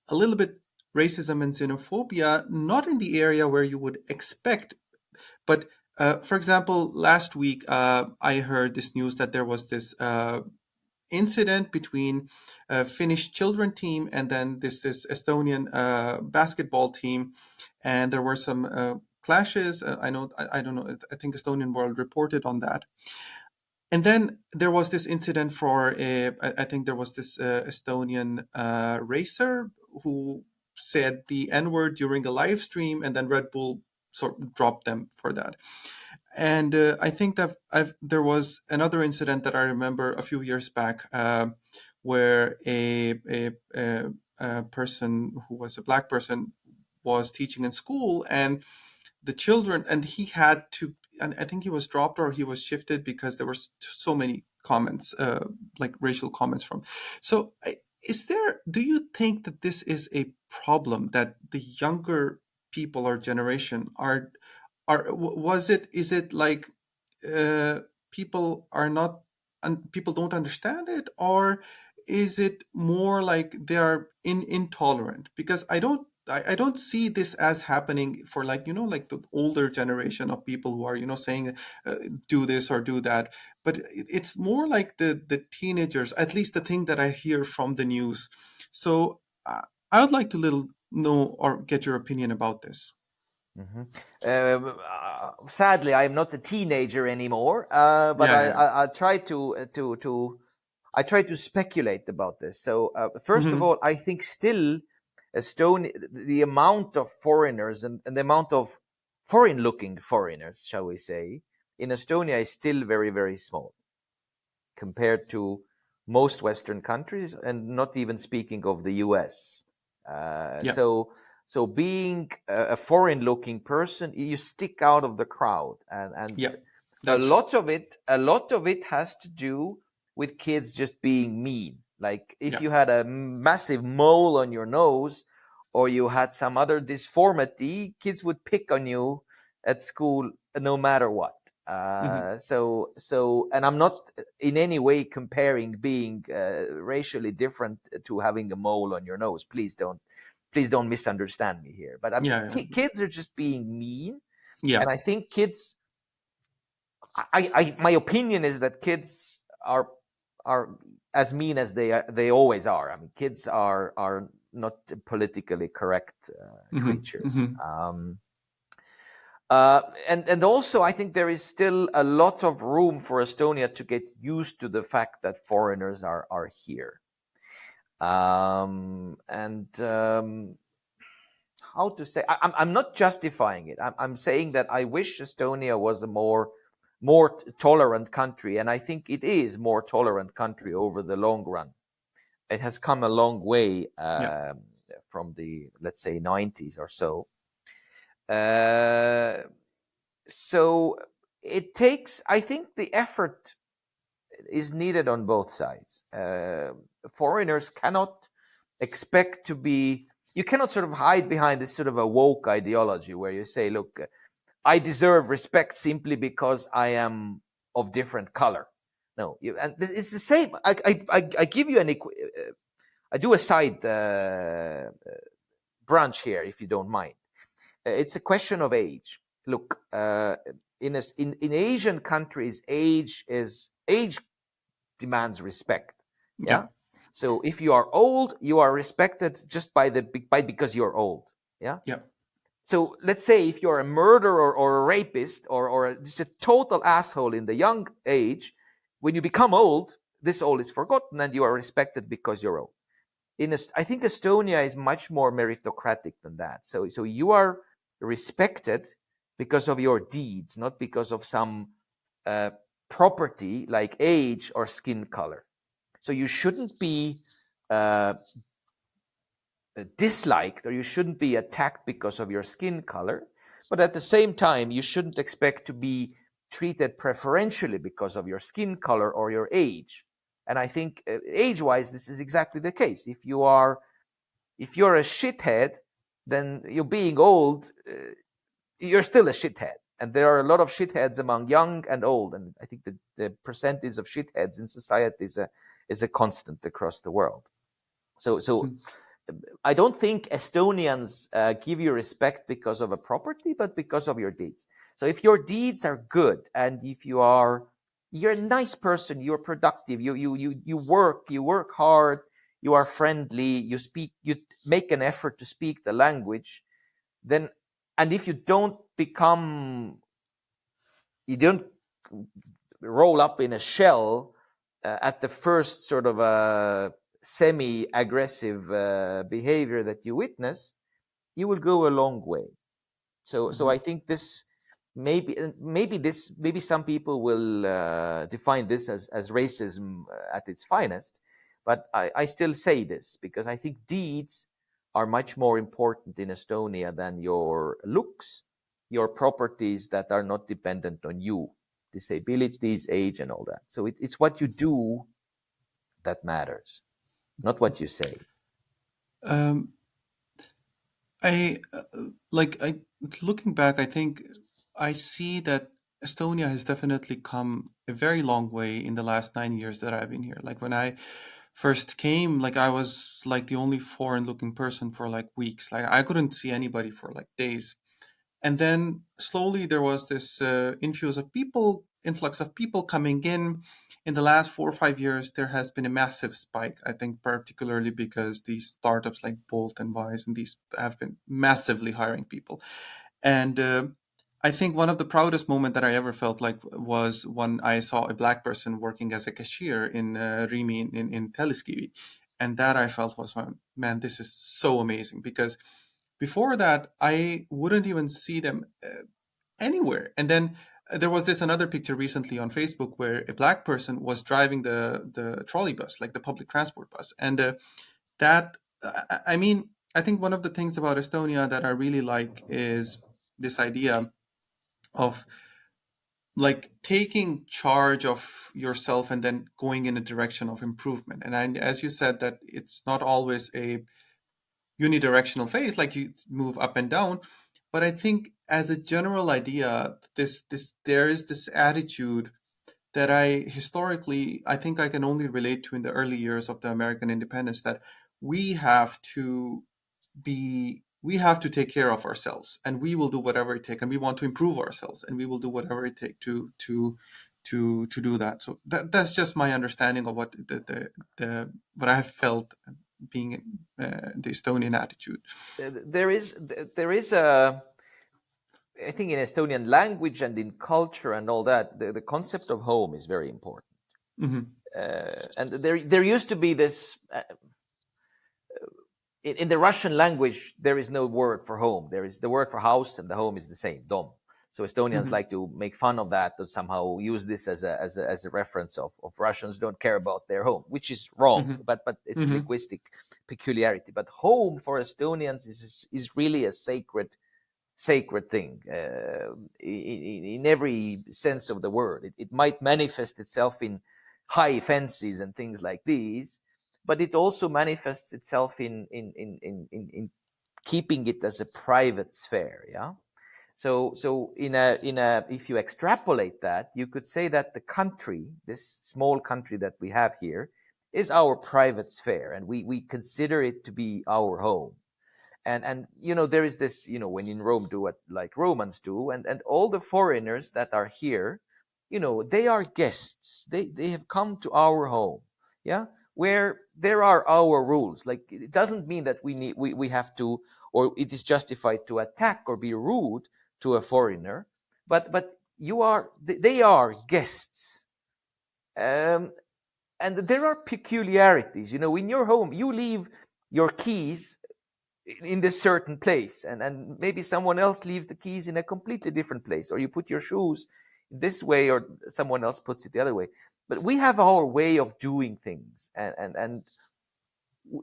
a little bit racism and xenophobia, not in the area where you would expect, but for example, last week I heard this news that there was this incident between a Finnish children team and then this Estonian basketball team, and there were some clashes. I don't know. I think Estonian World reported on that. And then there was this incident for I think there was this Estonian racer who said the N word during a live stream, and then Red Bull sort of dropped them for that. And I think that there was another incident that I remember a few years back, where a person who was a black person was teaching in school, and the children, and he had to, and I think he was dropped or he was shifted because there were so many comments, like racial comments from. So do you think that this is a problem, that the younger people or generation is it like uh, people are not, and people don't understand it, or is it more like they are intolerant? Because I don't see this as happening for, like, like the older generation of people who are, saying do this or do that, but it's more like the teenagers, at least the thing that I hear from the news. So I would like to little know or get your opinion about this. Sadly, I'm not a teenager anymore, but Yeah, yeah. I try I try to speculate about this. So first of Hmm. all, I think still Estonia, the amount of foreigners and the amount of foreign-looking foreigners, shall we say, in Estonia is still very small compared to most Western countries, and not even speaking of the US. Uh, Yeah, so so being a foreign-looking person, you stick out of the crowd, and yeah, that's true. a lot of it has to do with kids just being mean. Like if Yeah. you had a massive mole on your nose, or you had some other disformity, kids would pick on you at school no matter what. Hmm. And I'm not in any way comparing being racially different to having a mole on your nose. Please don't misunderstand me here. But I mean, Yeah, yeah, kids are just being mean, yeah. and I think kids. My opinion is that kids are as mean as they always are. I mean, kids are not politically correct Hmm. creatures. Hmm. And also, I think there is still a lot of room for Estonia to get used to the fact that foreigners are here. And how to say, I'm not justifying it. I'm saying that I wish Estonia was a more tolerant country, and I think it is more tolerant country over the long run. It has come a long way Yeah. from the, let's say, 90s or so. Uh, so it takes, I think the effort is needed on both sides. Foreigners cannot expect to be, you cannot sort of hide behind this sort of a woke ideology where you say, look, I deserve respect simply because I am of different color. No, and it's the same. I give you I do a side branch here, if you don't mind. It's a question of age. Look, in Asian countries, age demands respect. Yeah. Yeah. So if you are old, you are respected just because you're old. Yeah. Yeah. So let's say if you're a murderer or a rapist or just a total asshole in the young age, when you become old, this all is forgotten and you are respected because you're old. I think Estonia is much more meritocratic than that. So you are respected because of your deeds, not because of some uh, property like age or skin color. So you shouldn't be uh, disliked, or you shouldn't be attacked because of your skin color. But at the same time, you shouldn't expect to be treated preferentially because of your skin color or your age. And I think age-wise, this is exactly the case. If you're a shithead, then you're being old. You're still a shithead. And there are a lot of shitheads among young and old. And I think the percentage of shitheads in society is a constant across the world. So Mm. I don't think Estonians give you respect because of a property, but because of your deeds. So if your deeds are good, and if you're a nice person, you're productive, you work hard, you are friendly, you make an effort to speak the language, then, and if you don't roll up in a shell at the first sort of semi-aggressive behavior that you witness, you will go a long way. So I Mhm. think this maybe some people will define this as racism at its finest, but I still say this because I think deeds are much more important in Estonia than your looks, your properties that are not dependent on you, disabilities, age, and all that. So it's what you do that matters, not what you say. Um, I I looking back, I think I see that Estonia has definitely come a very long way in the last 9 years that I've been here. Like when I first came, like I was like the only foreign looking person for like weeks. Like I couldn't see anybody for like days. And then slowly there was this influx of people coming in. In the last 4 or 5 years, there has been a massive spike. I think particularly because these startups like Bolt and Wise and these have been massively hiring people. And I think one of the proudest moment that I ever felt like was when I saw a black person working as a cashier in Rimi in Telliskivi. And that I felt was, man, this is so amazing because before that, I wouldn't even see them anywhere. And then there was this another picture recently on Facebook where a black person was driving the trolley bus, like the public transport bus, and that I mean, I think one of the things about Estonia that I really like is this idea of like taking charge of yourself and then going in a direction of improvement. And as you said, that it's not always a unidirectional phase, like you move up and down. But I think as a general idea, this there is this attitude that I think I can only relate to in the early years of the American independence, that we have to we have to take care of ourselves, and we will do whatever it takes, and we want to improve ourselves, and we will do whatever it takes to do that. So that's just my understanding of what the what I have felt being the Estonian attitude. There is a, I think in Estonian language and in culture and all that, the concept of home is very important. Hmm. And there used to be this in the Russian language, there is no word for home. There is the word for house, and the home is the same, dom. So Estonians Hmm. like to make fun of that, to somehow use this as a reference of Russians don't care about their home, which is wrong. Hmm. But it's a Hmm. linguistic peculiarity. But home for Estonians is really a sacred thing in every sense of the word. It might manifest itself in high fences and things like these, but it also manifests itself in keeping it as a private sphere. Yeah. So in a if you extrapolate that, you could say that the country, this small country that we have here, is our private sphere, and we consider it to be our home. And there is this, when in Rome, do what like Romans do, and all the foreigners that are here, they are guests. They have come to our home. Yeah. Where there are our rules. Like, it doesn't mean that we have to, or it is justified to attack or be rude to a foreigner, but they are guests. um and there are peculiarities. In your home, you leave your keys in this certain place, and maybe someone else leaves the keys in a completely different place, or you put your shoes this way, or someone else puts it the other way. But we have our way of doing things, and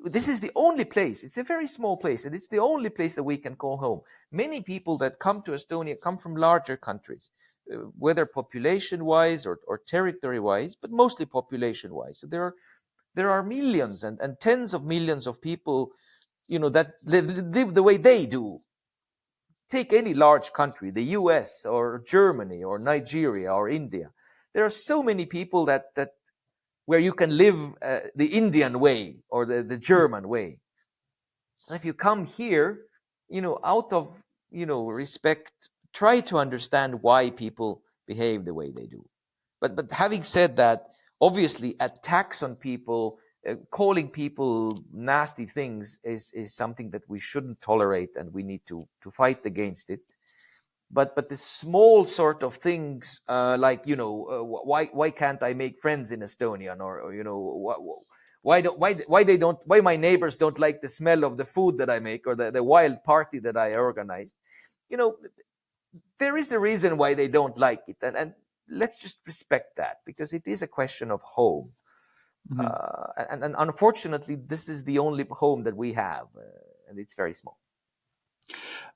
this is the only place. It's a very small place, and it's the only place that we can call home. Many people that come to Estonia come from larger countries, whether population wise or territory wise, but mostly population wise. So there are millions and tens of millions of people, that live the way they do. Take any large country, the US or Germany or Nigeria or India. There are so many people that where you can live the Indian way or the German way. If you come here, out of respect, try to understand why people behave the way they do. But having said that, obviously attacks on people, calling people nasty things is something that we shouldn't tolerate, and we need to fight against it. But the small sort of things, like, why can't I make friends in Estonian, or why my neighbors don't like the smell of the food that I make, or the wild party that I organized. You know, there is a reason why they don't like it, and let's just respect that, because it is a question of home. Hmm. And unfortunately, this is the only home that we have, and it's very small.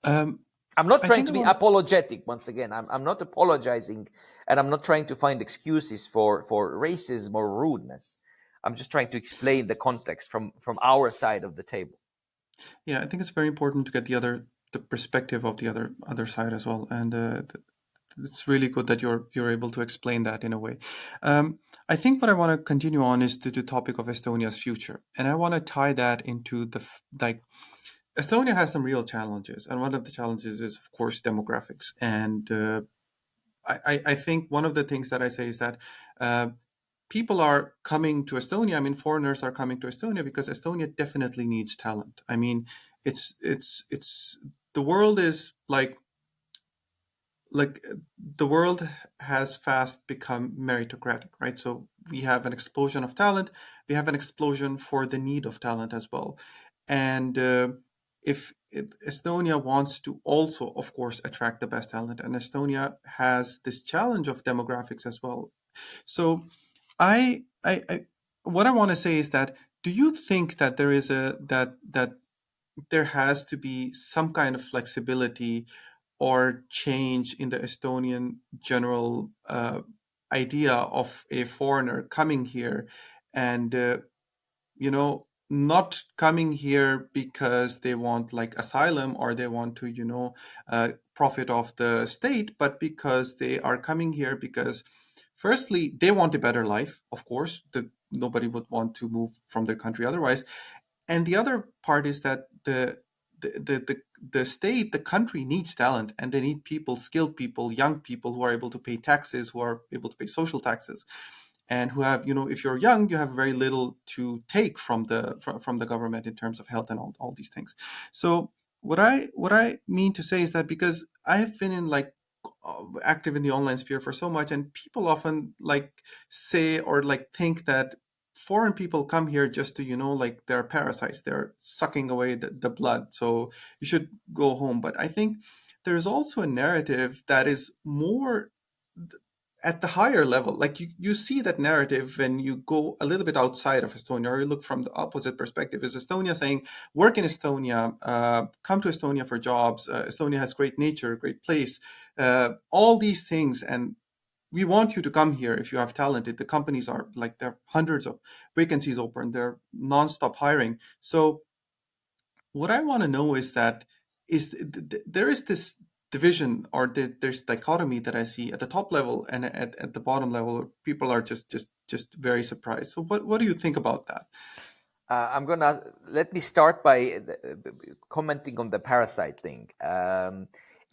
Um, I'm not I trying think to I be want. apologetic. Once again, I'm not apologizing, and I'm not trying to find excuses for racism or rudeness. I'm just trying to explain the context from our side of the table. Yeah, I think it's very important to get the perspective of the other side as well, and it's really good that you're able to explain that in a way. I think what I want to continue on is to the topic of Estonia's future, and I want to tie that into like Estonia has some real challenges, and one of the challenges is, of course, demographics. And I think one of the things that I say is that uh, people are coming to Estonia. I mean, foreigners are coming to Estonia because Estonia definitely needs talent. I mean, it's the world is like the world has fast become meritocratic, right? So we have an explosion of talent. We have an explosion for the need of talent as well. And if Estonia wants to also, of course, attract the best talent, and Estonia has this challenge of demographics as well. So I what I want to say is that, do you think that there is that there has to be some kind of flexibility or change in the Estonian general idea of a foreigner coming here, and not coming here because they want like asylum, or they want to profit off the state, but because they are coming here because firstly they want a better life, of course. Nobody would want to move from their country otherwise. And the other part is that the state, the country needs talent, and they need people, skilled people, young people who are able to pay taxes, who are able to pay social taxes, and who have, if you're young, you have very little to take from the government in terms of health and all these things. So what I mean to say is that, because I have been in like active in the online sphere for so much, and people often like say or like think that foreign people come here just to, like they're parasites. They're sucking away the blood. So you should go home. But I think there's also a narrative that is more at the higher level. Like you see that narrative when you go a little bit outside of Estonia, or you look from the opposite perspective. Is Estonia saying, work in Estonia, come to Estonia for jobs. Estonia has great nature, great place, all these things. And we want you to come here if you have talent. The companies are like, there are hundreds of vacancies open. They're nonstop hiring. So what I want to know is that there is this division, or there's dichotomy that I see at the top level and at the bottom level. People are just very surprised. So what do you think about that? Let me start by commenting on the parasite thing.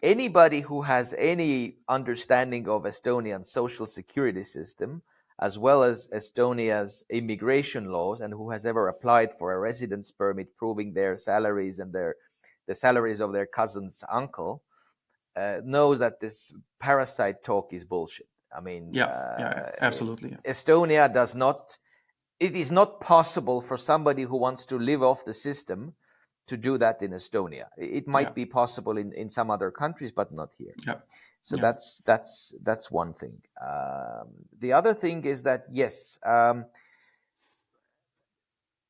Anybody who has any understanding of Estonian social security system, as well as Estonia's immigration laws, and who has ever applied for a residence permit proving their salaries and the salaries of their cousin's uncle, knows that this parasite talk is bullshit. I mean, Yeah, absolutely. Yeah. Estonia does not. It is not possible for somebody who wants to live off the system to do that in Estonia. It might be possible in some other countries, but not here. Yeah. So that's one thing. The other thing is that, yes,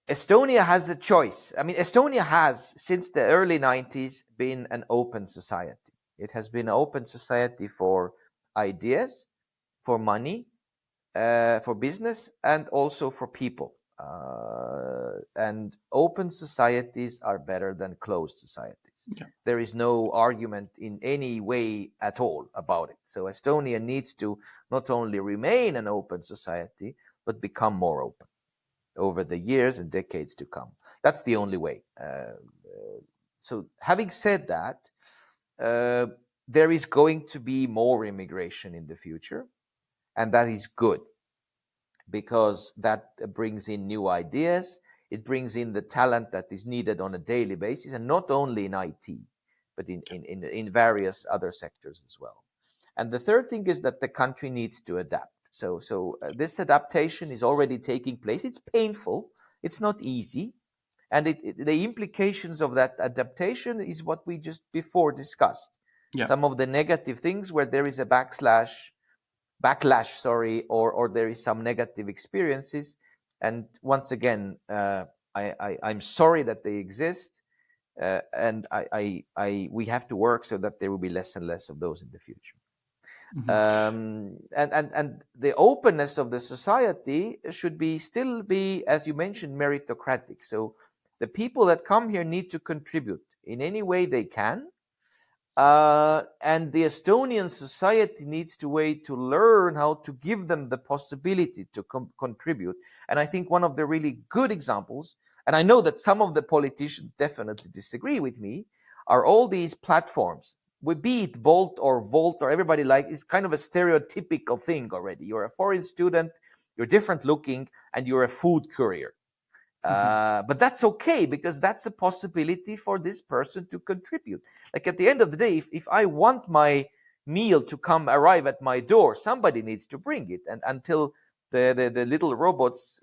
Estonia has a choice. I mean, Estonia has, since the early 90s, been an open society. It has been an open society for ideas, for money, for business, and also for people. And open societies are better than closed societies. Yeah. There is no argument in any way at all about it. So Estonia needs to not only remain an open society, but become more open over the years and decades to come. That's the only way. So having said that, there is going to be more immigration in the future, and that is good, because that brings in new ideas. It brings in the talent that is needed on a daily basis, and not only in IT, but in various other sectors as well. And the third thing is that the country needs to adapt. So this adaptation is already taking place. It's painful. It's not easy. And the implications of that adaptation is what we just before discussed. Yeah. Some of the negative things where there is a backlash, or there is some negative experiences. And once again, I'm sorry that they exist. And we have to work so that there will be less and less of those in the future. Mm-hmm. And the openness of the society should still be, as you mentioned, meritocratic. So the people that come here need to contribute in any way they can. And the Estonian society needs to learn how to give them the possibility to contribute. And I think one of the really good examples, and I know that some of the politicians definitely disagree with me, are all these platforms. Be it Bolt or Volt or everybody it's kind of a stereotypical thing already. You're a foreign student, you're different looking, and you're a food courier. But that's okay, because that's a possibility for this person to contribute. Like at the end of the day, if I want my meal to arrive at my door, somebody needs to bring it. And until the little robots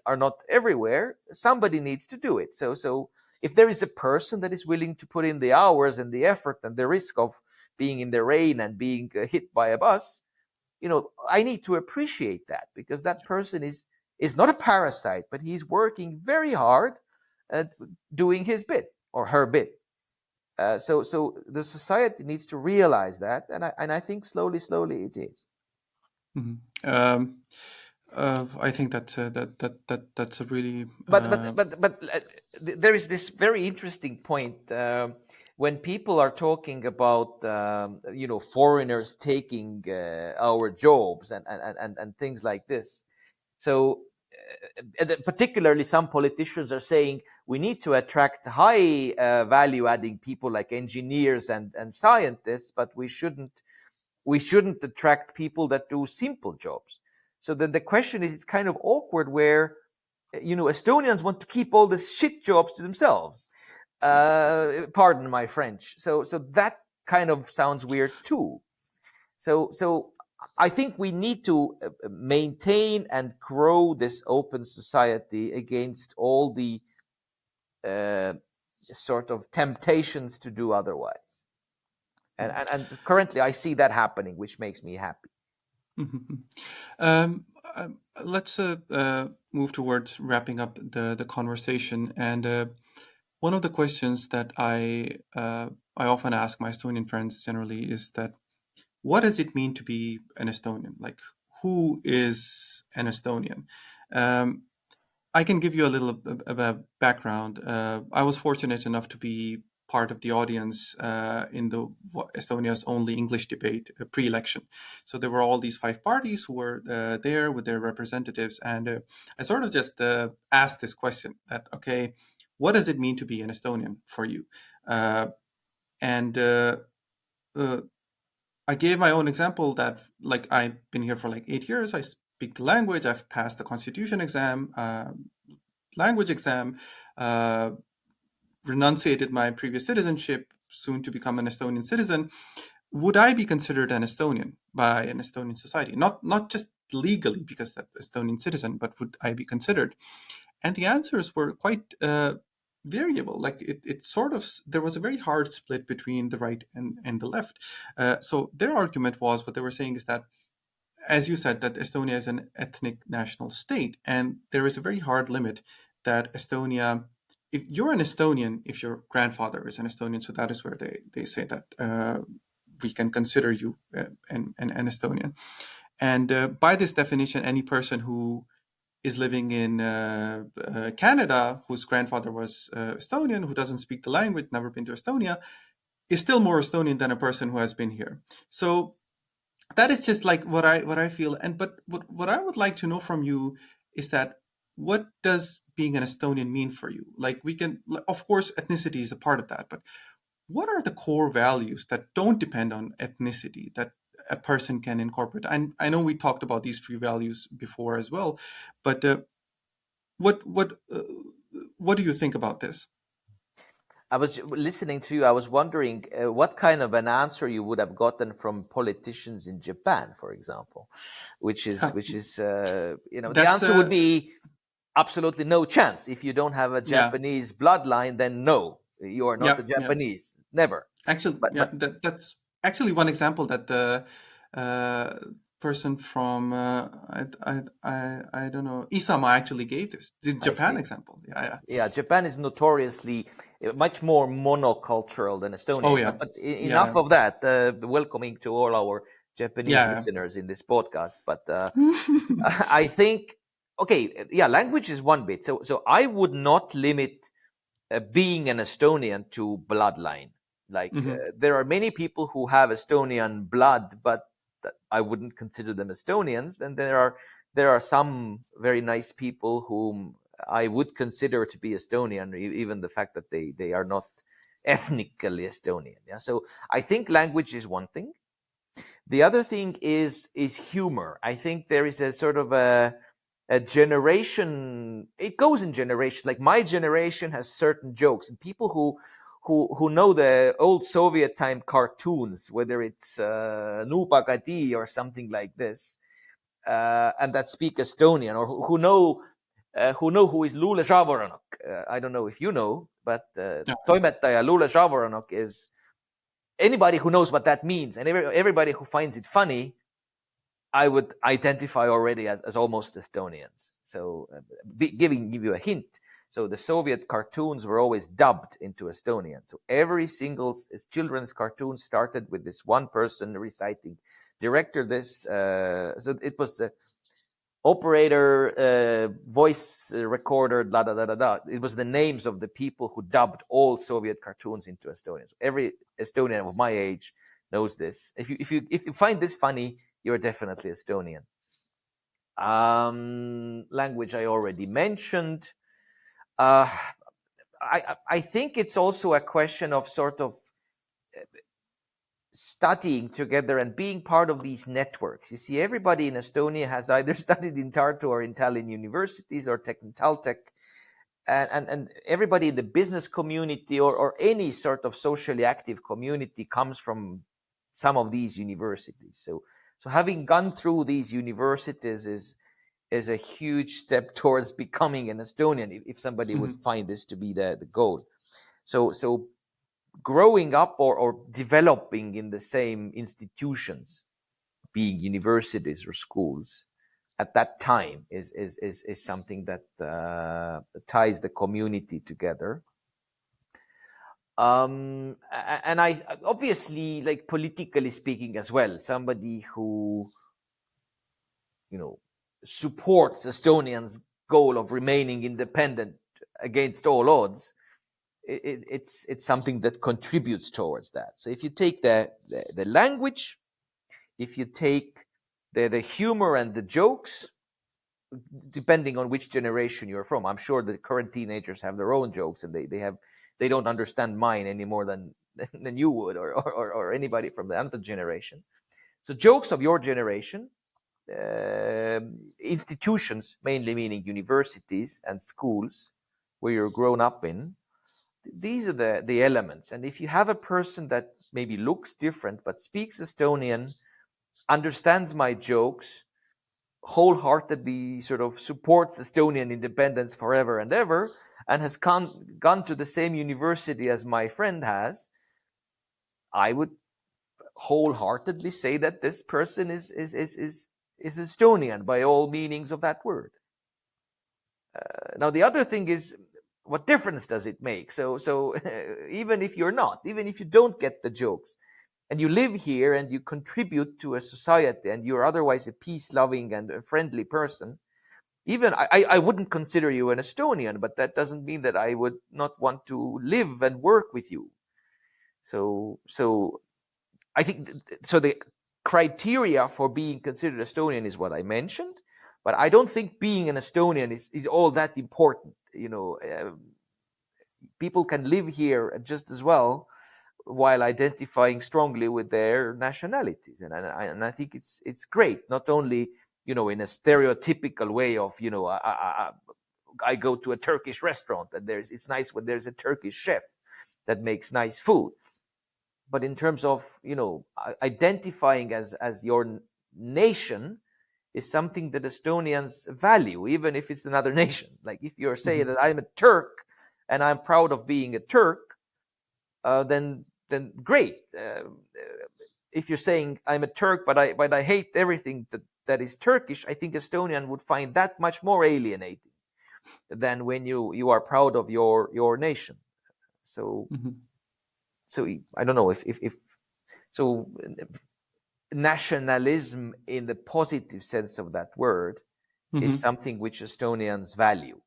are not everywhere, somebody needs to do it. So if there is a person that is willing to put in the hours and the effort and the risk of being in the rain and being hit by a bus, I need to appreciate that, because that person is not a parasite, but he's working very hard at doing his bit or her bit. So the society needs to realize that, and I think slowly it is. Mm-hmm. I think that's a really. But there is this very interesting point when people are talking about foreigners taking our jobs and things like this. So particularly some politicians are saying we need to attract high value adding people like engineers and scientists, but we shouldn't attract people that do simple jobs. So then the question is, it's kind of awkward where Estonians want to keep all the shit jobs to themselves. Pardon my French. So that kind of sounds weird too. So I think we need to maintain and grow this open society against all the sort of temptations to do otherwise. And currently I see that happening, which makes me happy. Mhm. Let's move towards wrapping up the conversation. And one of the questions that I often ask my Estonian friends generally is that, what does it mean to be an Estonian? Like, who is an Estonian? Um, I can give you a little of a background. I was fortunate enough to be part of the audience in the Estonia's only English debate pre-election. So there were all these five parties who were there with their representatives, and I sort of just asked this question: that okay, what does it mean to be an Estonian for you? And uh, I gave my own example that, like, I've been here for like 8 years. I speak the language. I've passed the constitution exam, language exam, uh, renunciated my previous citizenship, soon to become an Estonian citizen. Would I be considered an Estonian by an Estonian society? Not just legally because I'm an Estonian citizen, but would I be considered? And the answers were quite variable. Like it sort of, there was a very hard split between the right and the left. So their argument was, what they were saying is that, as you said, that Estonia is an ethnic national state, and there is a very hard limit that Estonia, if you're an Estonian, if your grandfather is an Estonian, so that is where they say that we can consider you an Estonian. And by this definition, any person who is living in Canada, whose grandfather was Estonian, who doesn't speak the language, never been to Estonia, is still more Estonian than a person who has been here. So that is just like what I feel. And but what I would like to know from you is that, what does being an Estonian mean for you? Like, we can, of course, ethnicity is a part of that, but what are the core values that don't depend on ethnicity that a person can incorporate? And I know we talked about these three values before as well, but what what uh, what do you think about this? I was listening to you. I was wondering what kind of an answer you would have gotten from politicians in Japan, for example, which is the That's answer would be absolutely no chance. If you don't have a yeah, Japanese bloodline, then no, you are not yeah, a yeah. Japanese. Never. Actually, yeah, But that's actually one example that the person from I don't know, Isama actually gave this, the I Japan see. example. Yeah, yeah. Yeah, Japan is notoriously much more monocultural than Estonia Oh is. yeah, But yeah, enough of that. Welcoming to all our Japanese yeah, listeners in this podcast. But yeah. I think, okay, yeah, language is one bit. So I would not limit being an Estonian to bloodline. Like Hmm. there are many people who have Estonian blood, but I wouldn't consider them Estonians. And there are some very nice people whom I would consider to be Estonian, even the fact that they are not ethnically Estonian. Yeah. So I think language is one thing. The other thing is humor. I think there is a sort of a generation. It goes in generations. Like my generation has certain jokes, and people who know the old Soviet time cartoons, whether it's Nu Pagadi or something like this, and that speak Estonian, or who is Luule Žavoranok. I don't know if you know, but toimetaja Luule Žavoranok is anybody who knows what that means, and everybody who finds it funny, I would identify already as almost Estonians. So, give you a hint. So the Soviet cartoons were always dubbed into Estonian. So every single children's cartoon started with this one person reciting. Director this. So it was the operator, voice recorder, da da da da da. It was the names of the people who dubbed all Soviet cartoons into Estonian. So every Estonian of my age knows this. If you find this funny, you're definitely Estonian. Language I already mentioned. Uh, I think it's also a question of sort of studying together and being part of these networks. You see, everybody in Estonia has either studied in Tartu or in Tallinn universities or Taltech, and everybody in the business community or any sort of socially active community comes from some of these universities. So So having gone through these universities is a huge step towards becoming an Estonian, if somebody would Mhm. find this to be the goal. So growing up or developing in the same institutions, being universities or schools, at that time is something that ties the community together. And I obviously, like, politically speaking as well, somebody who, you know, supports Estonians' goal of remaining independent against all odds, it's something that contributes towards that. So if you take the language, if you take the humor and the jokes, depending on which generation you're from, I'm sure the current teenagers have their own jokes, and they don't understand mine any more than you would, or anybody from the other generation. So jokes of your generation, institutions, mainly meaning universities and schools where you're grown up in, these are the elements. And if you have a person that maybe looks different but speaks Estonian, understands my jokes, wholeheartedly sort of supports Estonian independence forever and ever, and has gone to the same university as my friend has, I would wholeheartedly say that this person is Estonian by all meanings of that word. Now the other thing is, what difference does it make? So even if you're not, even if you don't get the jokes, and you live here and you contribute to a society, and you're otherwise a peace-loving and a friendly person, even I wouldn't consider you an Estonian, but that doesn't mean that I would not want to live and work with you. So I think so. The criteria for being considered Estonian is what I mentioned, but I don't think being an Estonian is all that important. People can live here just as well while identifying strongly with their nationalities, and I think it's great. Not only, in a stereotypical way of, I go to a Turkish restaurant and it's nice when there's a Turkish chef that makes nice food, but in terms of, identifying as your nation is something that Estonians value, even if it's another nation. Like if you're saying Mhm. that I'm a Turk and I'm proud of being a Turk, then great. If you're saying I'm a Turk, but I hate everything that is Turkish, I think Estonian would find that much more alienating than when you are proud of your nation. So Mhm. so I don't know if so nationalism in the positive sense of that word is Mhm. something which Estonians value.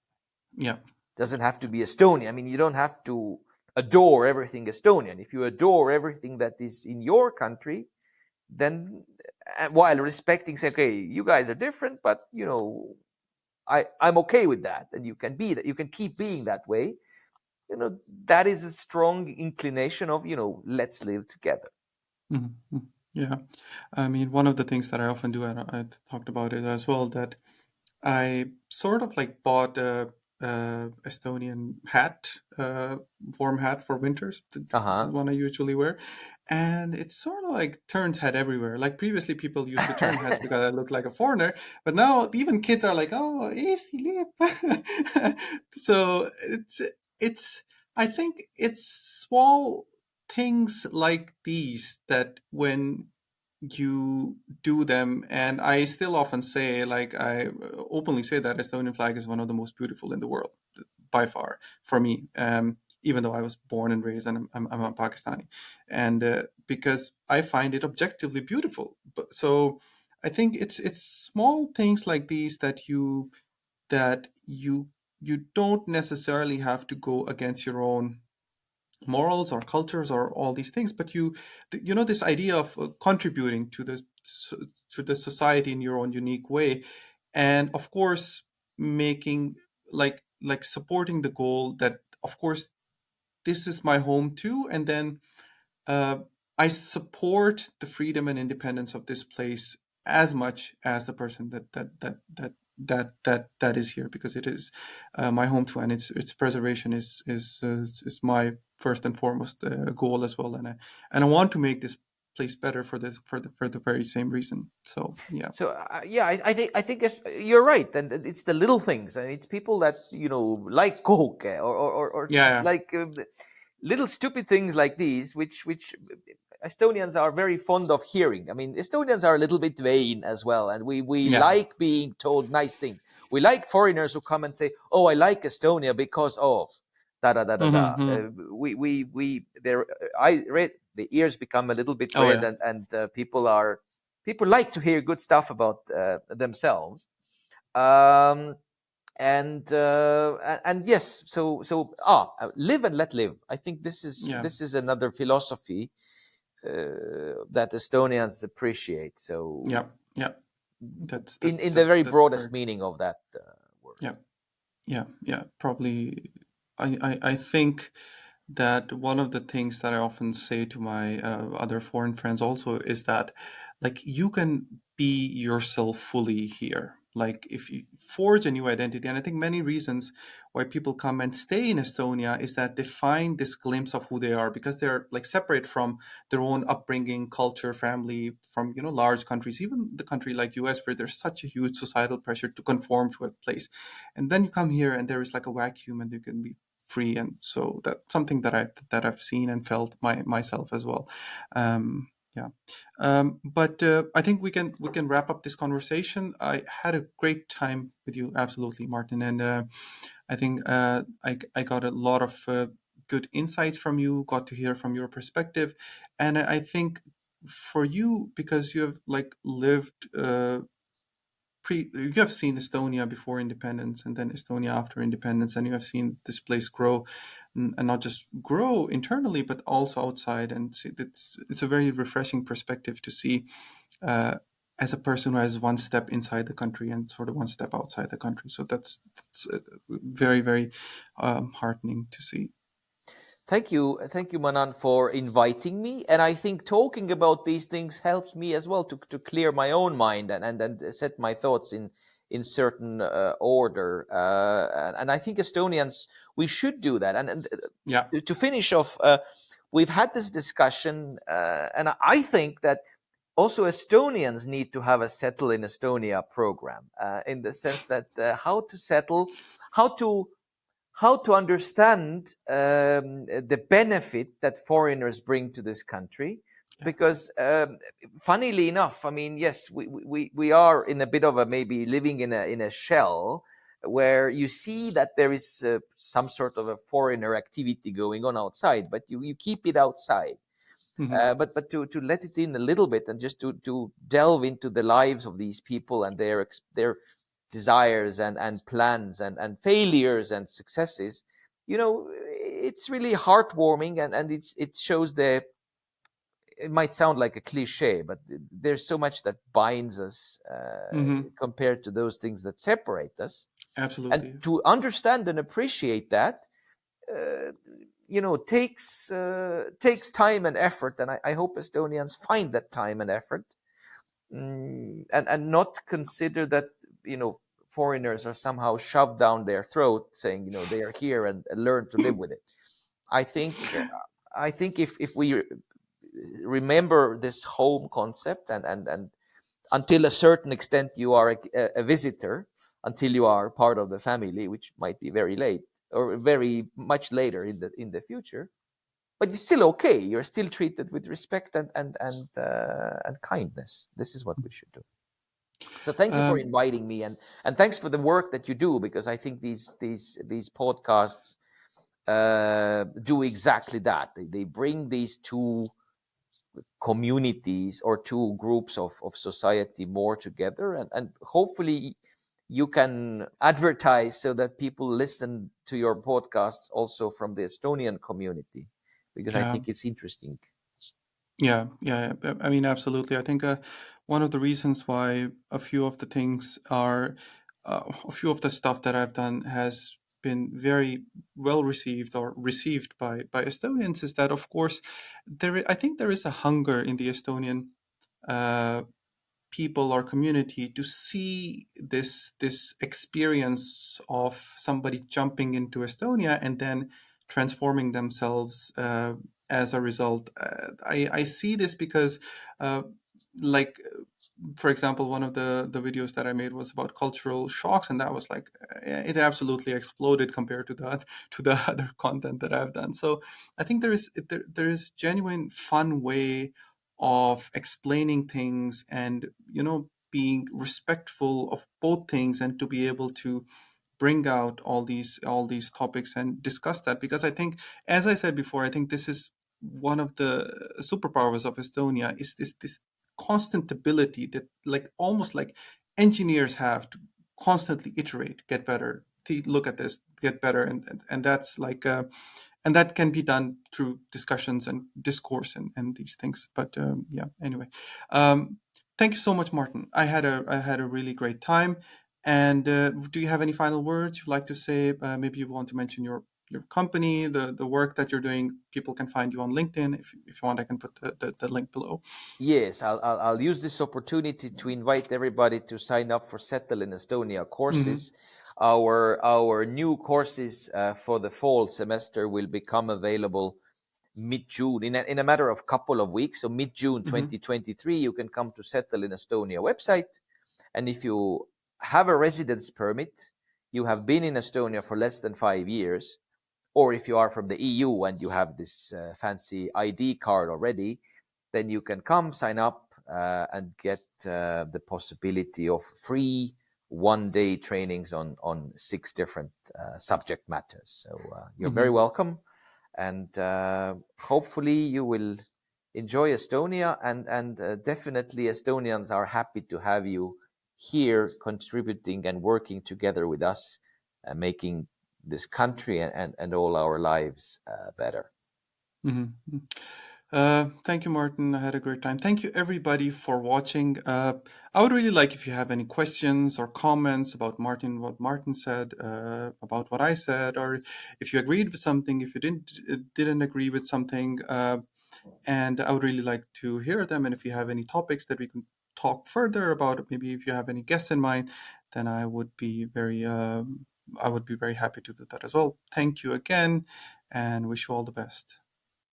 Yeah. Doesn't have to be Estonian. I mean, you don't have to adore everything Estonian. If you adore everything that is in your country, then while respecting, say, okay, you guys are different, but I'm okay with that, and you can be that. You can keep being that way. That is a strong inclination of, let's live together. Mhm. Mhm. Yeah. I mean, one of the things that I often do, and I talked about it as well, that I sort of like bought a Estonian hat, warm hat for winters. Uh This is huh. one I usually wear, and it's sort of like turns head everywhere. Like previously, people used to turn hats because I look like a foreigner, but now even kids are like, "Oh, Eesti lip." So it's. I think it's small things like these that when you do them, and I still often say, like I openly say that Estonian flag is one of the most beautiful in the world by far for me, even though I was born and raised and I'm a Pakistani, and because I find it objectively beautiful. But so I think it's small things like these that you don't necessarily have to go against your own morals or cultures or all these things, but this idea of contributing to the society in your own unique way, and of course making like supporting the goal that of course this is my home too, and then uh, I support the freedom and independence of this place as much as the person that is here, because it is my home too, and its preservation is my first and foremost goal as well, and I want to make this place better for this for the very same reason. So yeah. So yeah, I think you're right, and it's the little things, and it's people that like Coke, or Yeah. like little stupid things like these, which Estonians are very fond of hearing. I mean, Estonians are a little bit vain as well, and we Yeah. like being told nice things. We like foreigners who come and say, "Oh, I like Estonia because of da da da da da." Mm-hmm. We there. I read the ears become a little bit Oh red, yeah. and people like to hear good stuff about themselves. Um, and yes, live and let live. I think this is Yeah. this is another philosophy that Estonians appreciate. So Yeah. Yeah. That's in the very that's broadest very meaning of that word. yeah. Yeah. Yeah. Probably I think that one of the things that I often say to my other foreign friends also is that, like, you can be yourself fully here. Like, if you forge a new identity, and I think many reasons why people come and stay in Estonia is that they find this glimpse of who they are because they're like separate from their own upbringing, culture, family, from large countries, even the country like US, where there's such a huge societal pressure to conform to a place, and then you come here and there is like a vacuum and you can be free. And so that's something that I've seen and felt myself as well. Yeah. But I think we can wrap up this conversation. I had a great time with you, absolutely, Martin, and I think I got a lot of good insights from you, got to hear from your perspective, and I think for you, because you have like lived you have seen Estonia before independence and then Estonia after independence, and you have seen this place grow, and not just grow internally but also outside. And it's a very refreshing perspective to see, uh, as a person who has one step inside the country and sort of one step outside the country. So that's very, very heartening to see. Thank you, Manan, for inviting me. And I think talking about these things helps me as well to clear my own mind and set my thoughts in certain order. And I think Estonians, we should do that. Yeah. To finish off, we've had this discussion, and I think that also Estonians need to have a Settle in Estonia program, in the sense that how to settle, how to understand the benefit that foreigners bring to this country. Yeah. Because funnily enough, I mean, yes, we are in a bit of a, maybe living in a shell where you see that there is some sort of a foreigner activity going on outside, but you keep it outside. Hmm. But to let it in a little bit, and just to delve into the lives of these people and their desires and plans and failures and successes, it's really heartwarming, and it shows it might sound like a cliche, but there's so much that binds us Hmm. compared to those things that separate us. And Absolutely. to understand and appreciate that, uh, takes time and effort, and I hope Estonians find that time and effort, and not consider that foreigners are somehow shoved down their throat, saying they are here and learn to live with it. I think if we remember this home concept, and until a certain extent you are a visitor, until you are part of the family, which might be very late or very much later in the future, but it's still okay. You're still treated with respect and kindness. This is what we should do. So thank you for um, inviting me, and thanks for the work that you do, because I think these podcasts do exactly that. They bring these two communities or two groups of society more together, and hopefully you can advertise so that people listen to your podcasts also from the Estonian community, because I yeah. think it's interesting. Yeah, yeah, yeah. I mean, absolutely. I think one of the reasons why a few of the stuff that I've done has been very well received or received by Estonians is that, of course, I think there is a hunger in the Estonian uh, people or community to see this experience of somebody jumping into Estonia and then transforming themselves. as a result. I see this because, like, for example, one of the videos that I made was about cultural shocks, and that was like it absolutely exploded compared to the other content that I've done. So I think there is genuine fun way of explaining things, and being respectful of both things, and to be able to bring out all these topics and discuss that. Because I think, as I said before, I think this is one of the superpowers of Estonia, is this constant ability that, like, almost like engineers have to constantly iterate, get better, look at this, get better, and that's like and that can be done through discussions and discourse and these things. But yeah, anyway, um, thank you so much, Martin. I had a really great time. And do you have any final words you'd like to say? Maybe you want to mention your company, the work that you're doing. People can find you on LinkedIn. If you want, I can put the link below. Yes, I'll use this opportunity to invite everybody to sign up for Settle in Estonia Hmm. courses. Our new courses for the fall semester will become available mid-June, in a matter of couple of weeks. So mid-June Hmm. 2023, you can come to Settle in Estonia website, and if you have a residence permit, you have been in Estonia for less than 5 years, or if you are from the EU and you have this fancy ID card already, then you can come sign up and get the possibility of free 1 day trainings on 6 different subject matters. So you're very Hmm. welcome, and hopefully you will enjoy Estonia, and definitely Estonians are happy to have you here contributing and working together with us, making this country and all our lives better. Hmm. Thank you, Martin. I had a great time. Thank you, everybody, for watching. I would really like if you have any questions or comments about Martin, what Martin said, about what I said, or if you agreed with something, if you didn't agree with something, and I would really like to hear them. And if you have any topics that we can talk further about, maybe if you have any guests in mind, then I would be very happy to do that as well. Thank you again, and wish you all the best.